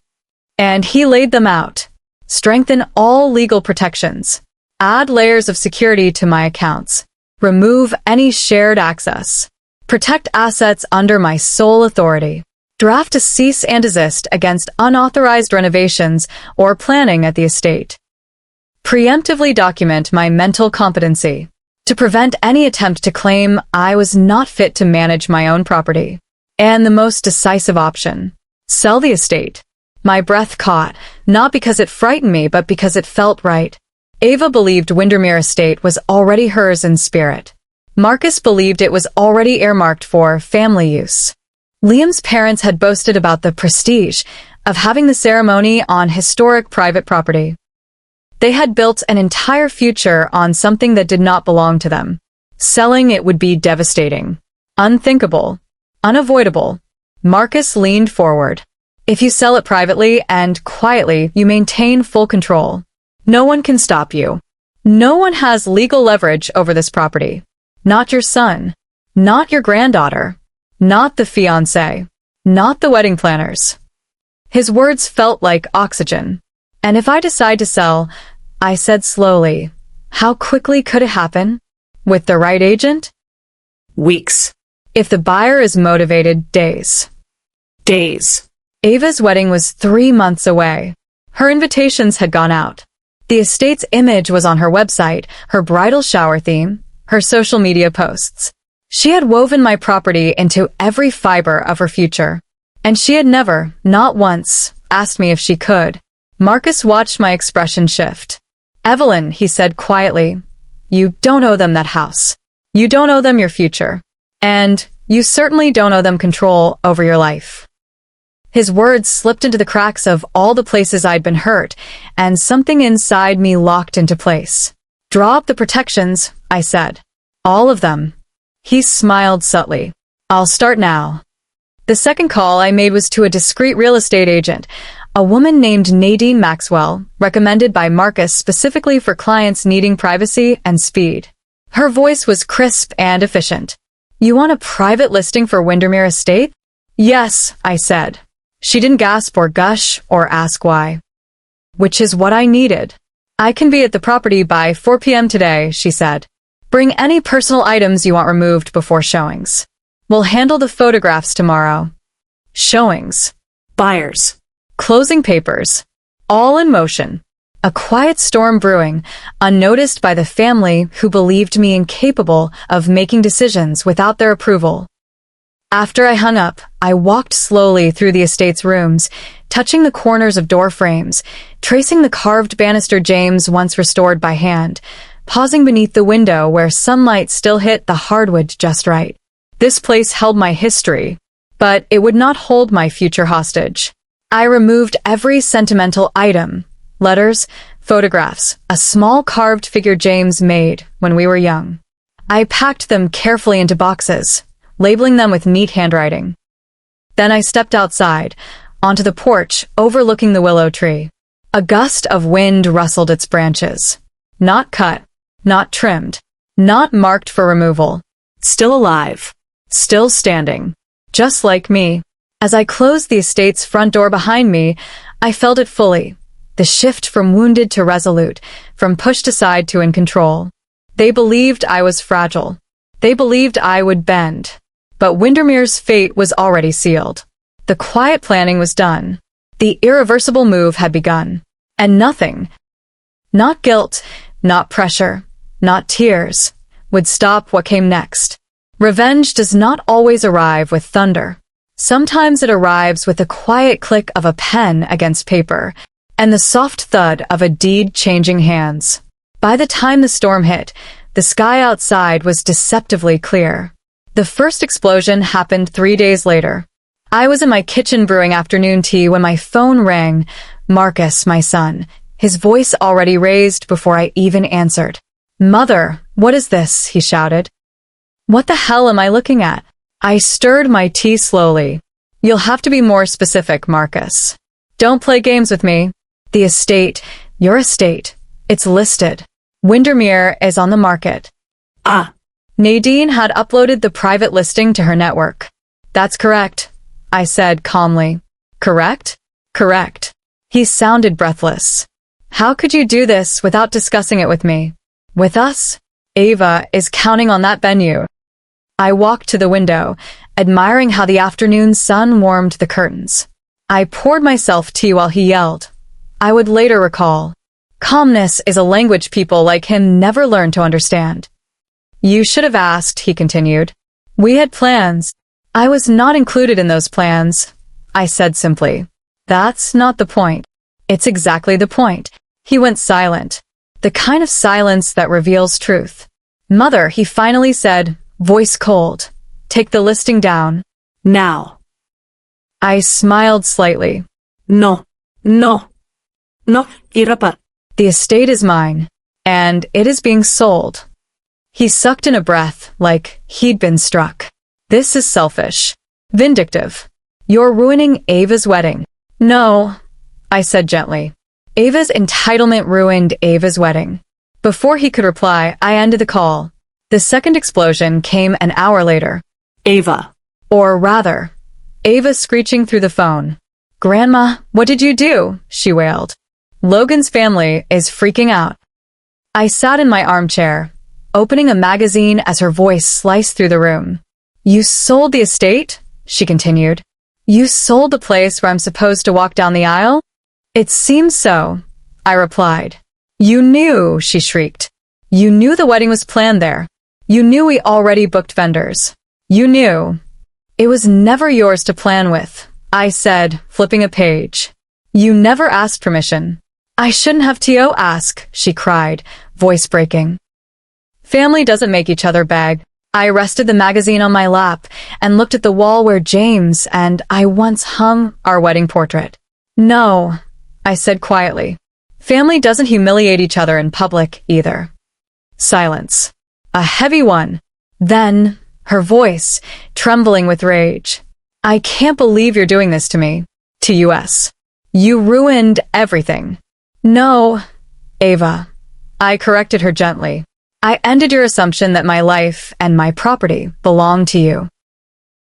And he laid them out. Strengthen all legal protections. Add layers of security to my accounts. Remove any shared access. Protect assets under my sole authority. Draft a cease and desist against unauthorized renovations or planning at the estate. Preemptively document my mental competency to prevent any attempt to claim I was not fit to manage my own property. And the most decisive option, sell the estate. My breath caught, not because it frightened me, but because it felt right. Ava believed Windermere Estate was already hers in spirit. Marcus believed it was already earmarked for family use. Liam's parents had boasted about the prestige of having the ceremony on historic private property. They had built an entire future on something that did not belong to them. Selling it would be devastating, unthinkable, unavoidable. Marcus leaned forward. If you sell it privately and quietly, you maintain full control. No one can stop you. No one has legal leverage over this property. Not your son. Not your granddaughter. Not the fiancé. Not the wedding planners. His words felt like oxygen. And if I decide to sell, I said slowly, how quickly could it happen? With the right agent? Weeks. If the buyer is motivated, days. Days. Ava's wedding was 3 months away. Her invitations had gone out. The estate's image was on her website, her bridal shower theme, her social media posts. She had woven my property into every fiber of her future. And she had never, not once, asked me if she could. Marcus watched my expression shift. "Evelyn," he said quietly, "you don't owe them that house. You don't owe them your future. And you certainly don't owe them control over your life." His words slipped into the cracks of all the places I'd been hurt, and something inside me locked into place. "Draw up the protections," I said. "All of them." He smiled subtly. "I'll start now." The second call I made was to a discreet real estate agent, a woman named Nadine Maxwell, recommended by Marcus specifically for clients needing privacy and speed. Her voice was crisp and efficient. "You want a private listing for Windermere Estate?" "Yes," I said. She didn't gasp or gush or ask why. "Which is what I needed." "I can be at the property by 4 p.m. today," she said. "Bring any personal items you want removed before showings. We'll handle the photographs tomorrow." Showings. Buyers. Closing papers. All in motion. A quiet storm brewing, unnoticed by the family who believed me incapable of making decisions without their approval. After I hung up, I walked slowly through the estate's rooms, touching the corners of door frames, tracing the carved banister James once restored by hand, pausing beneath the window where sunlight still hit the hardwood just right. This place held my history, but it would not hold my future hostage. I removed every sentimental item, letters, photographs, a small carved figure James made when we were young. I packed them carefully into boxes, labeling them with neat handwriting. Then I stepped outside, onto the porch overlooking the willow tree. A gust of wind rustled its branches. Not cut, not trimmed, not marked for removal. Still alive. Still standing. Just like me. As I closed the estate's front door behind me, I felt it fully. The shift from wounded to resolute, from pushed aside to in control. They believed I was fragile. They believed I would bend. But Windermere's fate was already sealed. The quiet planning was done. The irreversible move had begun. And nothing, not guilt, not pressure, not tears, would stop what came next. Revenge does not always arrive with thunder. Sometimes it arrives with the quiet click of a pen against paper and the soft thud of a deed changing hands. By the time the storm hit, the sky outside was deceptively clear. The first explosion happened 3 days later. I was in my kitchen brewing afternoon tea when my phone rang. Marcus, my son, his voice already raised before I even answered. "Mother, what is this?" he shouted. What the hell am I looking at? I stirred my tea slowly. You'll have to be more specific, Marcus. Don't play games with me. The estate, your estate, it's listed. Windermere is on the market. Ah, Nadine had uploaded the private listing to her network. That's correct, I said calmly. Correct? Correct. He sounded breathless. How could you do this without discussing it with me? With us? Ava is counting on that venue. I walked to the window, admiring how the afternoon sun warmed the curtains. I poured myself tea while he yelled. I would later recall. Calmness is a language people like him never learn to understand. You should have asked, he continued. We had plans. I was not included in those plans, I said simply. That's not the point. It's exactly the point. He went silent. The kind of silence that reveals truth. Mother, he finally said, voice cold. Take the listing down. now. I smiled slightly. No, no, no, irapa. The estate is mine, and it is being sold. He sucked in a breath like he'd been struck. This is selfish. Vindictive. You're ruining Ava's wedding. No, I said gently. Ava's entitlement ruined Ava's wedding. Before he could reply, I ended the call. The second explosion came an hour later. Ava. Or rather, Ava screeching through the phone. Grandma, what did you do? She wailed. Logan's family is freaking out. I sat in my armchair, opening a magazine as her voice sliced through the room. You sold the estate? She continued. You sold the place where I'm supposed to walk down the aisle? It seems so, I replied. You knew, she shrieked. You knew the wedding was planned there. You knew we already booked vendors. You knew. It was never yours to plan with, I said, flipping a page. You never asked permission. I shouldn't have to ask, she cried, voice breaking. Family doesn't make each other beg. I rested the magazine on my lap and looked at the wall where James and I once hung our wedding portrait. No, I said quietly. Family doesn't humiliate each other in public either. Silence. A heavy one. Then, her voice, trembling with rage. I can't believe you're doing this to me. To US. You ruined everything. No, Ava. I corrected her gently. I ended your assumption that my life and my property belong to you.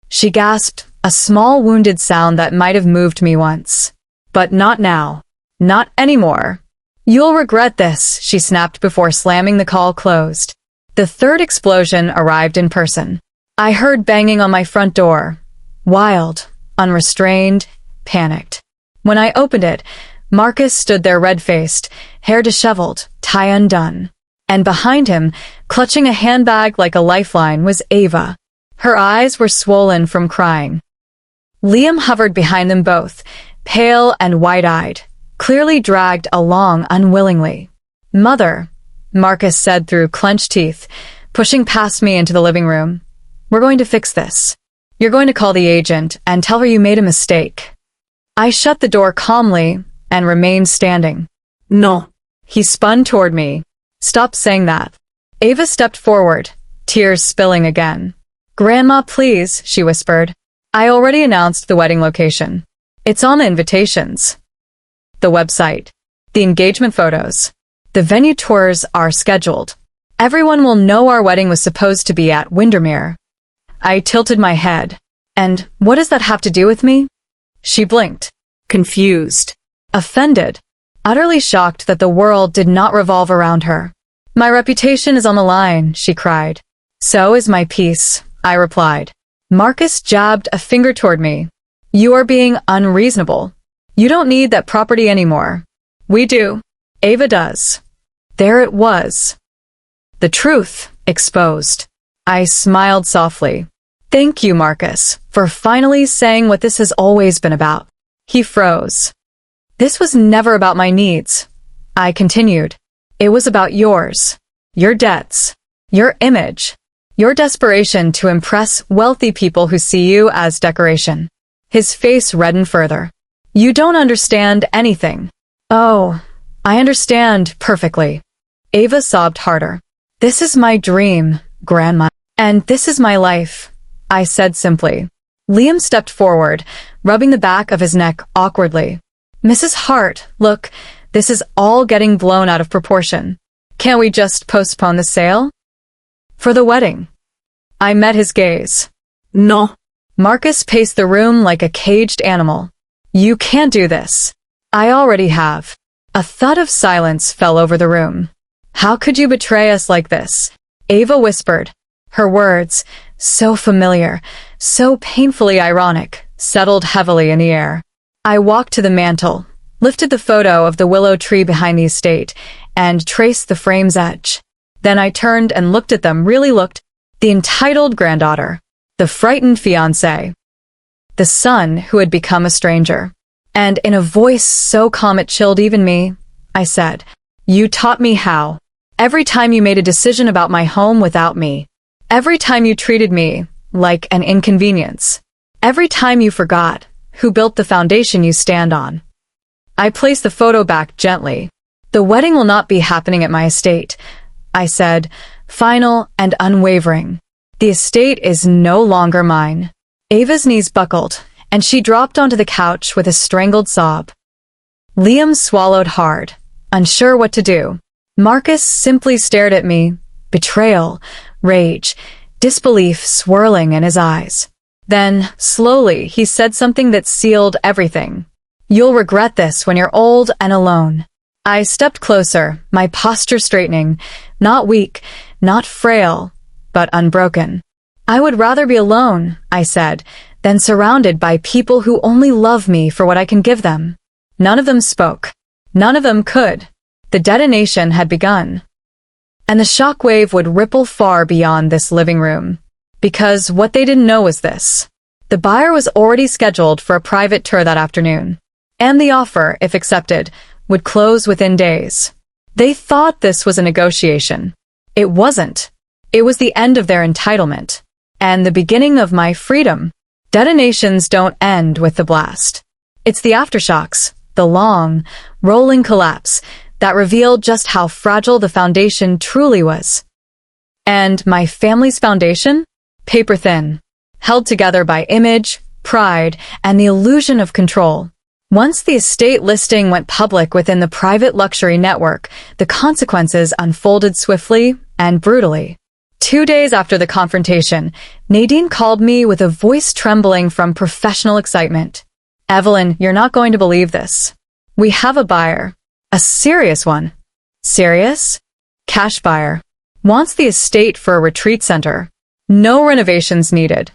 She gasped, a small wounded sound that might have moved me once. But not now. Not anymore. You'll regret this, she snapped before slamming the call closed. The third explosion arrived in person. I heard banging on my front door. Wild, unrestrained, panicked. When I opened it, Marcus stood there red-faced, hair disheveled, tie undone. And behind him, clutching a handbag like a lifeline, was Ava. Her eyes were swollen from crying. Liam hovered behind them both, pale and wide-eyed, clearly dragged along unwillingly. Mother, Marcus said through clenched teeth, pushing past me into the living room. We're going to fix this. You're going to call the agent and tell her you made a mistake. I shut the door calmly and remained standing. No. He spun toward me. Stop saying that. Ava stepped forward, tears spilling again. Grandma, please, she whispered. I already announced the wedding location. It's on the invitations. The website. The engagement photos. The venue tours are scheduled. Everyone will know our wedding was supposed to be at Windermere. I tilted my head. And what does that have to do with me? She blinked. Confused. Offended. Utterly shocked that the world did not revolve around her. My reputation is on the line, she cried. So is my peace, I replied. Marcus jabbed a finger toward me. You are being unreasonable. You don't need that property anymore. We do. Ava does. There it was. The truth exposed. I smiled softly. Thank you, Marcus, for finally saying what this has always been about. He froze. This was never about my needs. I continued. It was about yours. Your debts. Your image. Your desperation to impress wealthy people who see you as decoration. His face reddened further. You don't understand anything. Oh, I understand perfectly. Ava sobbed harder. This is my dream, Grandma. And this is my life, I said simply. Liam stepped forward, rubbing the back of his neck awkwardly. Mrs. Hart, look, this is all getting blown out of proportion. Can't we just postpone the sale? For the wedding. I met his gaze. No. Marcus paced the room like a caged animal. You can't do this. I already have. A thud of silence fell over the room. How could you betray us like this? Ava whispered. Her words, so familiar, so painfully ironic, settled heavily in the air. I walked to the mantel, lifted the photo of the willow tree behind the estate, and traced the frame's edge. Then I turned and looked at them, really looked. The entitled granddaughter, the frightened fiancé, the son who had become a stranger. And in a voice so calm it chilled even me, I said, you taught me how. Every time you made a decision about my home without me. Every time you treated me like an inconvenience. Every time you forgot who built the foundation you stand on. I placed the photo back gently. The wedding will not be happening at my estate, I said, final and unwavering. The estate is no longer mine. Ava's knees buckled, and she dropped onto the couch with a strangled sob. Liam swallowed hard, unsure what to do. Marcus simply stared at me, betrayal, rage, disbelief swirling in his eyes. Then, slowly, he said something that sealed everything. You'll regret this when you're old and alone. I stepped closer, my posture straightening, not weak, not frail, but unbroken. I would rather be alone, I said, than surrounded by people who only love me for what I can give them. None of them spoke. None of them could. The detonation had begun. And the shockwave would ripple far beyond this living room. Because what they didn't know was this. The buyer was already scheduled for a private tour that afternoon. And the offer, if accepted, would close within days. They thought this was a negotiation. It wasn't. It was the end of their entitlement. And the beginning of my freedom. Detonations don't end with the blast. It's the aftershocks, the long, rolling collapse, that revealed just how fragile the foundation truly was. And my family's foundation? Paper thin, held together by image, pride, and the illusion of control. Once the estate listing went public within the private luxury network, the consequences unfolded swiftly and brutally. 2 days after the confrontation, Nadine called me with a voice trembling from professional excitement. Evelyn, you're not going to believe this. We have a buyer. A serious one. Serious? Cash buyer. Wants the estate for a retreat center. No renovations needed.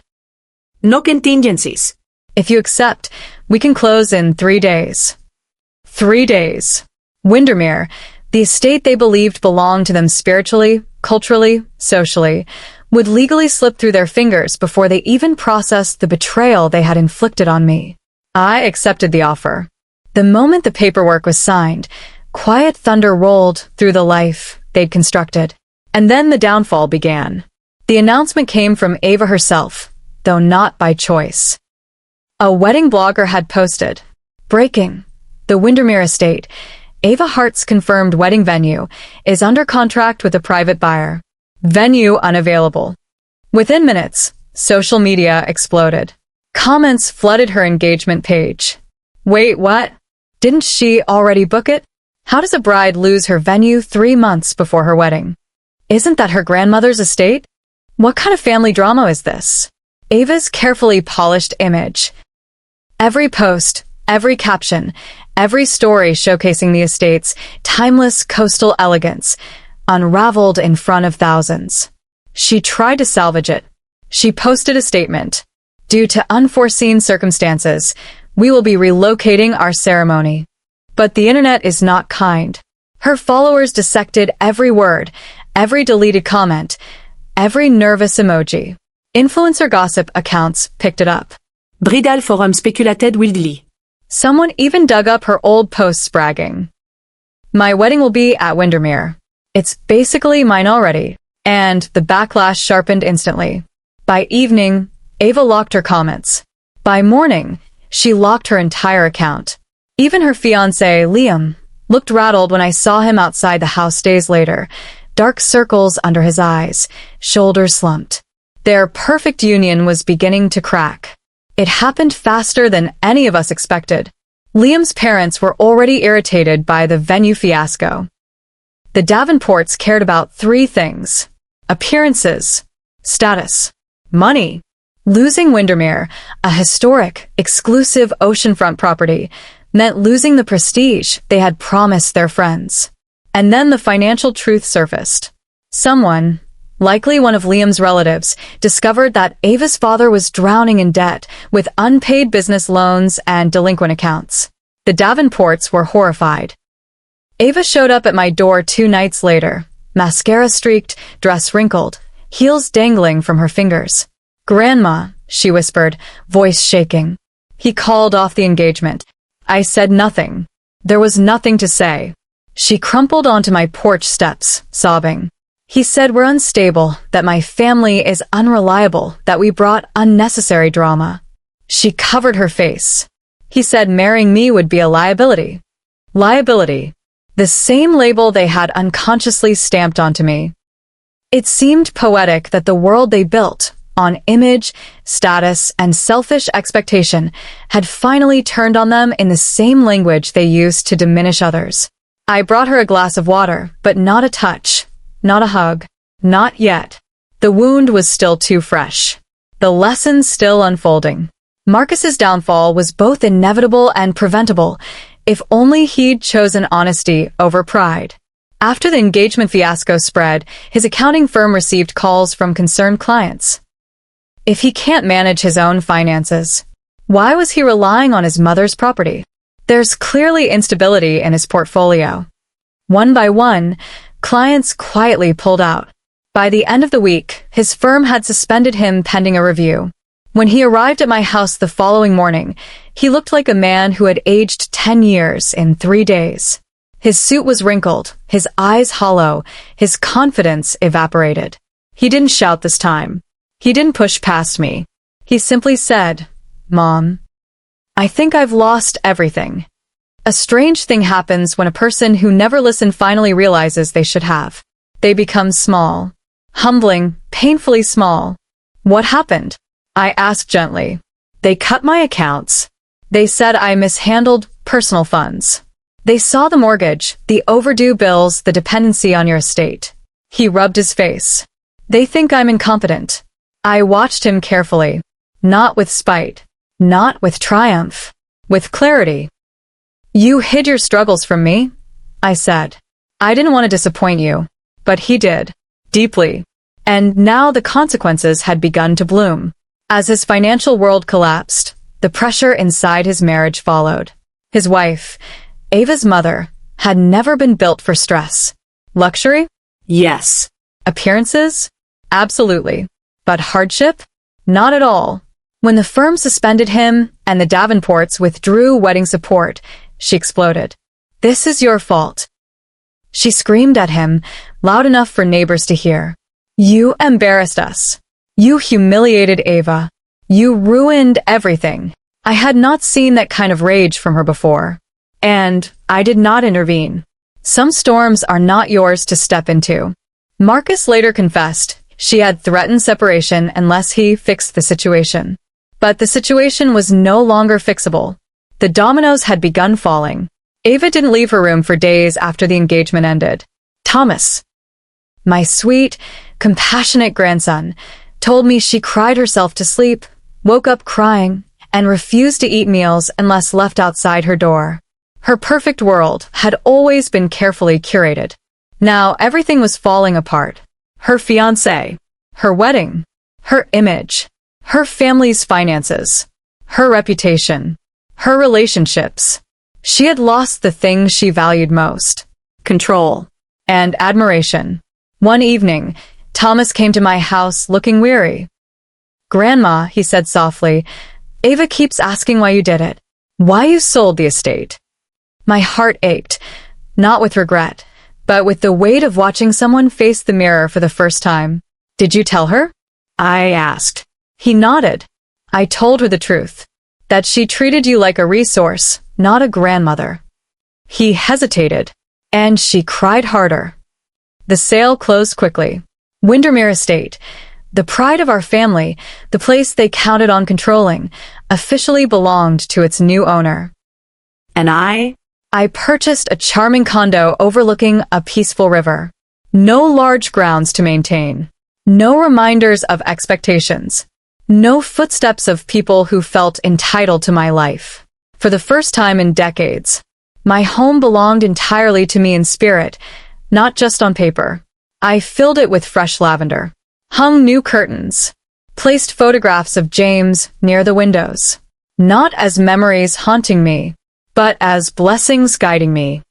No contingencies. If you accept, we can close in 3 days. 3 days. Windermere, the estate they believed belonged to them spiritually, culturally, socially, would legally slip through their fingers before they even processed the betrayal they had inflicted on me. I accepted the offer. The moment the paperwork was signed, quiet thunder rolled through the life they'd constructed. And then the downfall began. The announcement came from Ava herself, though not by choice. A wedding blogger had posted, "Breaking. The Windermere estate, Ava Hart's confirmed wedding venue, is under contract with a private buyer. Venue unavailable." Within minutes, social media exploded. Comments flooded her engagement page. Wait, what? Didn't she already book it? How does a bride lose her venue 3 months before her wedding? Isn't that her grandmother's estate? What kind of family drama is this? Ava's carefully polished image. Every post, every caption, every story showcasing the estate's timeless coastal elegance, unraveled in front of thousands. She tried to salvage it. She posted a statement. Due to unforeseen circumstances, we will be relocating our ceremony. But the internet is not kind. Her followers dissected every word, every deleted comment, every nervous emoji. Influencer gossip accounts picked it up. Bridal forum speculated wildly. Someone even dug up her old posts bragging. My wedding will be at Windermere. It's basically mine already. And the backlash sharpened instantly. By evening, Ava locked her comments. By morning, she locked her entire account. Even her fiancé, Liam, looked rattled when I saw him outside the house days later, dark circles under his eyes, shoulders slumped. Their perfect union was beginning to crack. It happened faster than any of us expected. Liam's parents were already irritated by the venue fiasco. The Davenports cared about three things: appearances, status, money. Losing Windermere, a historic, exclusive oceanfront property, meant losing the prestige they had promised their friends. And then the financial truth surfaced. Someone, likely one of Liam's relatives, discovered that Ava's father was drowning in debt with unpaid business loans and delinquent accounts. The Davenports were horrified. Ava showed up at my door 2 nights later, mascara streaked, dress wrinkled, heels dangling from her fingers. "Grandma," she whispered, voice shaking. He called off the engagement. I said nothing. There was nothing to say. She crumpled onto my porch steps, sobbing. "He said we're unstable, that my family is unreliable, that we brought unnecessary drama." She covered her face. "He said marrying me would be a liability." Liability. The same label they had unconsciously stamped onto me. It seemed poetic that the world they built, on image, status, and selfish expectation, had finally turned on them in the same language they used to diminish others. I brought her a glass of water, but not a touch, not a hug, not yet. The wound was still too fresh. The lesson still unfolding. Marcus's downfall was both inevitable and preventable, if only he'd chosen honesty over pride. After the engagement fiasco spread, his accounting firm received calls from concerned clients. If he can't manage his own finances, why was he relying on his mother's property? There's clearly instability in his portfolio. One by one, clients quietly pulled out. By the end of the week, his firm had suspended him pending a review. When he arrived at my house the following morning, he looked like a man who had aged 10 years in 3 days. His suit was wrinkled, his eyes hollow, his confidence evaporated. He didn't shout this time. He didn't push past me. He simply said, "Mom, I think I've lost everything." A strange thing happens when a person who never listened finally realizes they should have. They become small. Humbling, painfully small. "What happened?" I asked gently. "They cut my accounts. They said I mishandled personal funds. They saw the mortgage, the overdue bills, the dependency on your estate." He rubbed his face. "They think I'm incompetent." I watched him carefully. Not with spite. Not with triumph. With clarity. "You hid your struggles from me," I said. "I didn't want to disappoint you." But he did. Deeply. And now the consequences had begun to bloom. As his financial world collapsed, the pressure inside his marriage followed. His wife, Ava's mother, had never been built for stress. Luxury? Yes. Appearances? Absolutely. But hardship? Not at all. When the firm suspended him and the Davenports withdrew wedding support, she exploded. "This is your fault." She screamed at him, loud enough for neighbors to hear. "You embarrassed us. You humiliated Ava. You ruined everything." I had not seen that kind of rage from her before. And I did not intervene. Some storms are not yours to step into. Marcus later confessed she had threatened separation unless he fixed the situation. But the situation was no longer fixable. The dominoes had begun falling. Ava didn't leave her room for days after the engagement ended. Thomas, my sweet, compassionate grandson, told me she cried herself to sleep, woke up crying, and refused to eat meals unless left outside her door. Her perfect world had always been carefully curated. Now everything was falling apart. Her fiancé, her wedding, her image, her family's finances, her reputation, her relationships. She had lost the things she valued most: control and admiration. One evening, Thomas came to my house looking weary. "Grandma," he said softly, "Ava keeps asking why you did it. Why you sold the estate." My heart ached, not with regret, but with the weight of watching someone face the mirror for the first time. "Did you tell her?" I asked. He nodded. "I told her the truth, that she treated you like a resource, not a grandmother." He hesitated, and she cried harder. The sale closed quickly. Windermere Estate, The pride of our family, the place they counted on controlling, officially belonged to its new owner. And I purchased a charming condo overlooking a peaceful river. No large grounds to maintain. No reminders of expectations. No footsteps of people who felt entitled to my life. For the first time in decades, my home belonged entirely to me in spirit, not just on paper. I filled it with fresh lavender, hung new curtains, placed photographs of James near the windows, not as memories haunting me, but as blessings guiding me.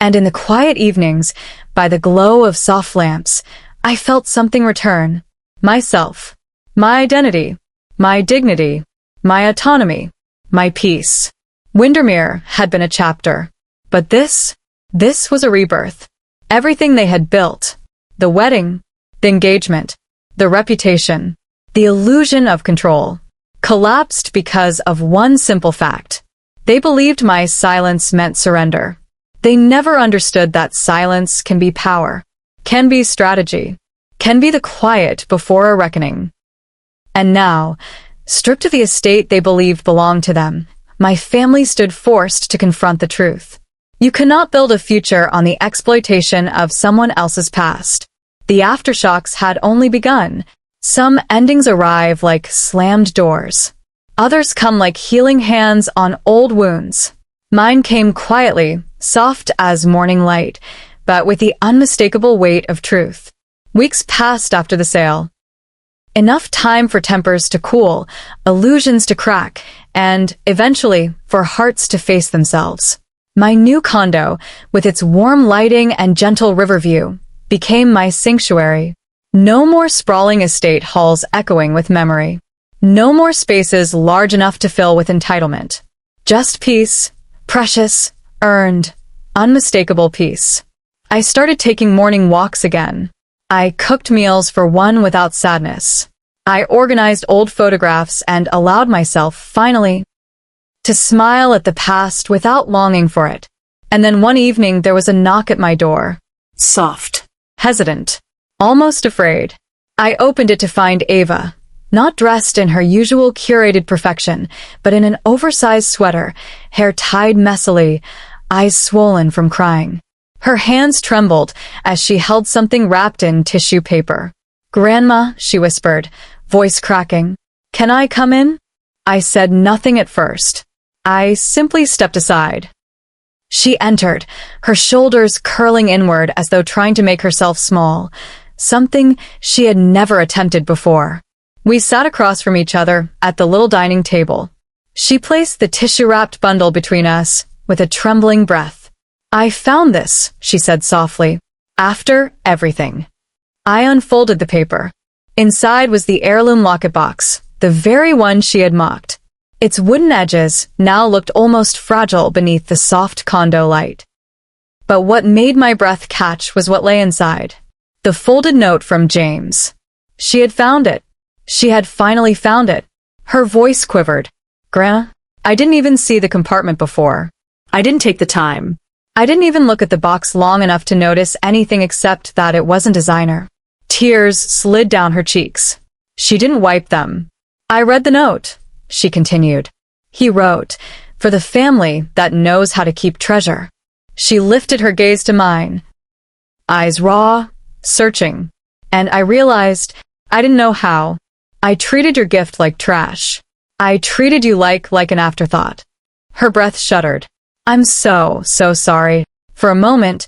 And in the quiet evenings, by the glow of soft lamps, I felt something return. Myself, my identity, my dignity, my autonomy, my peace. Windermere had been a chapter, but this was a rebirth. Everything they had built, the wedding, the engagement, the reputation, the illusion of control, collapsed because of one simple fact. They believed my silence meant surrender. They never understood that silence can be power, can be strategy, can be the quiet before a reckoning. And now, stripped of the estate they believed belonged to them, my family stood forced to confront the truth. You cannot build a future on the exploitation of someone else's past. The aftershocks had only begun. Some endings arrive like slammed doors. Others come like healing hands on old wounds. Mine came quietly, soft as morning light, but with the unmistakable weight of truth. Weeks passed after the sale. Enough time for tempers to cool, illusions to crack, and, eventually, for hearts to face themselves. My new condo, with its warm lighting and gentle river view, became my sanctuary. No more sprawling estate halls echoing with memory. No more spaces large enough to fill with entitlement. Just peace, precious, earned, unmistakable peace. I started taking morning walks again. I cooked meals for one without sadness. I organized old photographs and allowed myself, finally, to smile at the past without longing for it. And then one evening there was a knock at my door. soft. Hesitant, almost afraid. I opened it to find Ava, not dressed in her usual curated perfection, but in an oversized sweater, hair tied messily, eyes swollen from crying. Her hands trembled as she held something wrapped in tissue paper. "Grandma," she whispered, voice cracking. "Can I come in?" I said nothing at first. I simply stepped aside. She entered, her shoulders curling inward as though trying to make herself small, something she had never attempted before. We sat across from each other at the little dining table. She placed the tissue-wrapped bundle between us with a trembling breath. "I found this," she said softly, "after everything." I unfolded the paper. Inside was the heirloom locket box, the very one she had mocked. Its wooden edges now looked almost fragile beneath the soft condo light. But what made my breath catch was what lay inside. The folded note from James. She had found it. She had finally found it. Her voice quivered. "Grandma, I didn't even see the compartment before. I didn't take the time. I didn't even look at the box long enough to notice anything except that it wasn't designer." Tears slid down her cheeks. She didn't wipe them. "I read the note," she continued. "He wrote, for the family that knows how to keep treasure." She lifted her gaze to mine, eyes raw, searching, and I realized I didn't know how. "I treated your gift like trash. I treated you like an afterthought." Her breath shuddered. "I'm so sorry." For a moment,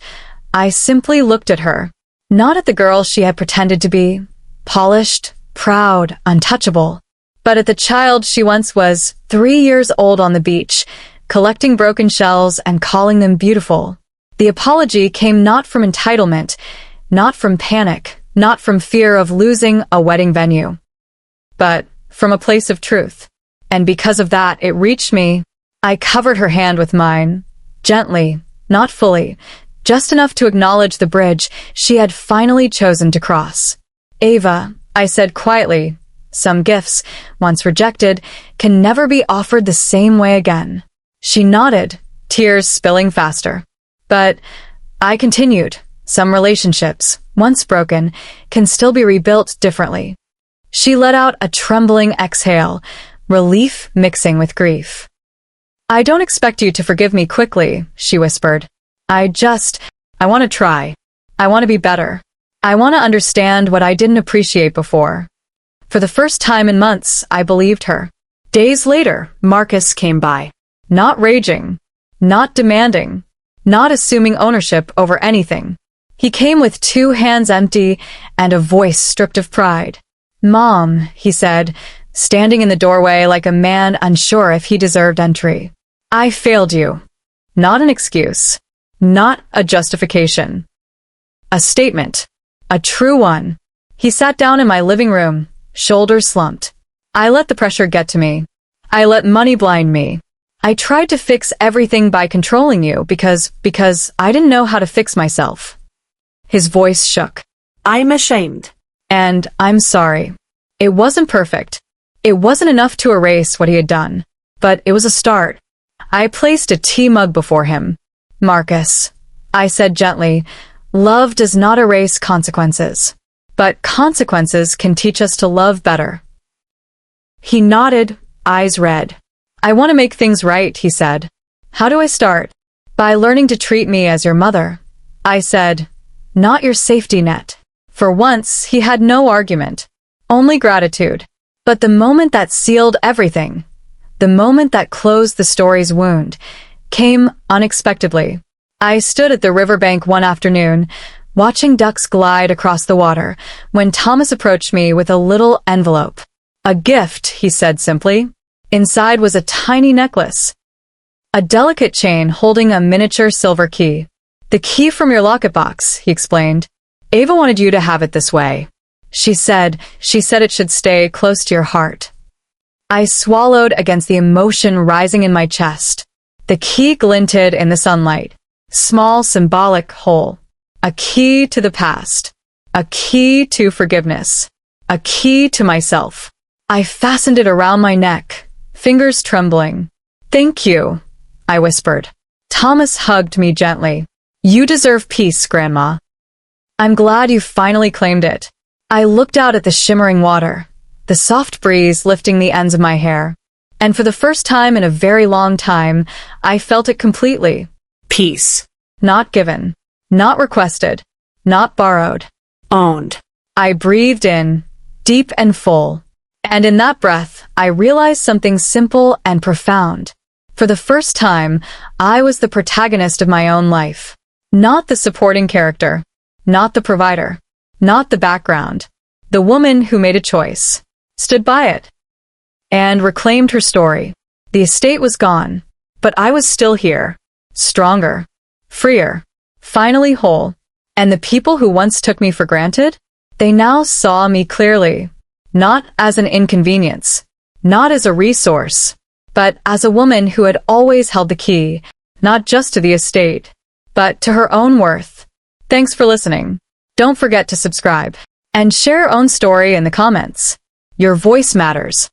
I simply looked at her, not at the girl she had pretended to be, polished, proud, untouchable, but at the child she once was, 3 years old on the beach, collecting broken shells and calling them beautiful. The apology came not from entitlement, not from panic, not from fear of losing a wedding venue, but from a place of truth. And because of that, it reached me. I covered her hand with mine, gently, not fully, just enough to acknowledge the bridge she had finally chosen to cross. "Ava," I said quietly, "some gifts, once rejected, can never be offered the same way again." She nodded, tears spilling faster. "But," I continued, "some relationships, once broken, can still be rebuilt differently." She let out a trembling exhale, relief mixing with grief. I don't expect you to forgive me quickly, she whispered. I want to try. I want to be better. I want to understand what I didn't appreciate before. For the first time in months, I believed her. Days later, Marcus came by. Not raging. Not demanding. Not assuming ownership over anything. He came with 2 hands empty and a voice stripped of pride. Mom, he said, standing in the doorway like a man unsure if he deserved entry. I failed you. Not an excuse. Not a justification. A statement. A true one. He sat down in my living room, shoulders slumped. I let the pressure get to me. I let money blind me. I tried to fix everything by controlling you because I didn't know how to fix myself. His voice shook. I'm ashamed. And I'm sorry. It wasn't perfect. It wasn't enough to erase what he had done. But it was a start. I placed a tea mug before him. Marcus, I said gently, love does not erase consequences. But consequences can teach us to love better. He nodded, eyes red. I want to make things right, he said. How do I start? By learning to treat me as your mother. I said, not your safety net. For once, he had no argument. Only gratitude. But the moment that sealed everything, the moment that closed the story's wound, came unexpectedly. I stood at the riverbank one afternoon, watching ducks glide across the water, when Thomas approached me with a little envelope. A gift, he said simply. Inside was a tiny necklace. A delicate chain holding a miniature silver key. The key from your locket box, he explained. Ava wanted you to have it this way. She said it should stay close to your heart. I swallowed against the emotion rising in my chest. The key glinted in the sunlight. Small symbolic hole. A key to the past. A key to forgiveness. A key to myself. I fastened it around my neck, fingers trembling. Thank you, I whispered. Thomas hugged me gently. You deserve peace, Grandma. I'm glad you finally claimed it. I looked out at the shimmering water, the soft breeze lifting the ends of my hair. And for the first time in a very long time, I felt it completely. Peace. Not given. Not requested. Not borrowed. Owned. I breathed in, deep and full. And in that breath, I realized something simple and profound. For the first time, I was the protagonist of my own life. Not the supporting character. Not the provider. Not the background. The woman who made a choice. Stood by it. And reclaimed her story. The estate was gone. But I was still here. Stronger. Freer. Finally whole. And the people who once took me for granted? They now saw me clearly. Not as an inconvenience. Not as a resource. But as a woman who had always held the key, not just to the estate, but to her own worth. Thanks for listening. Don't forget to subscribe and share your own story in the comments. Your voice matters.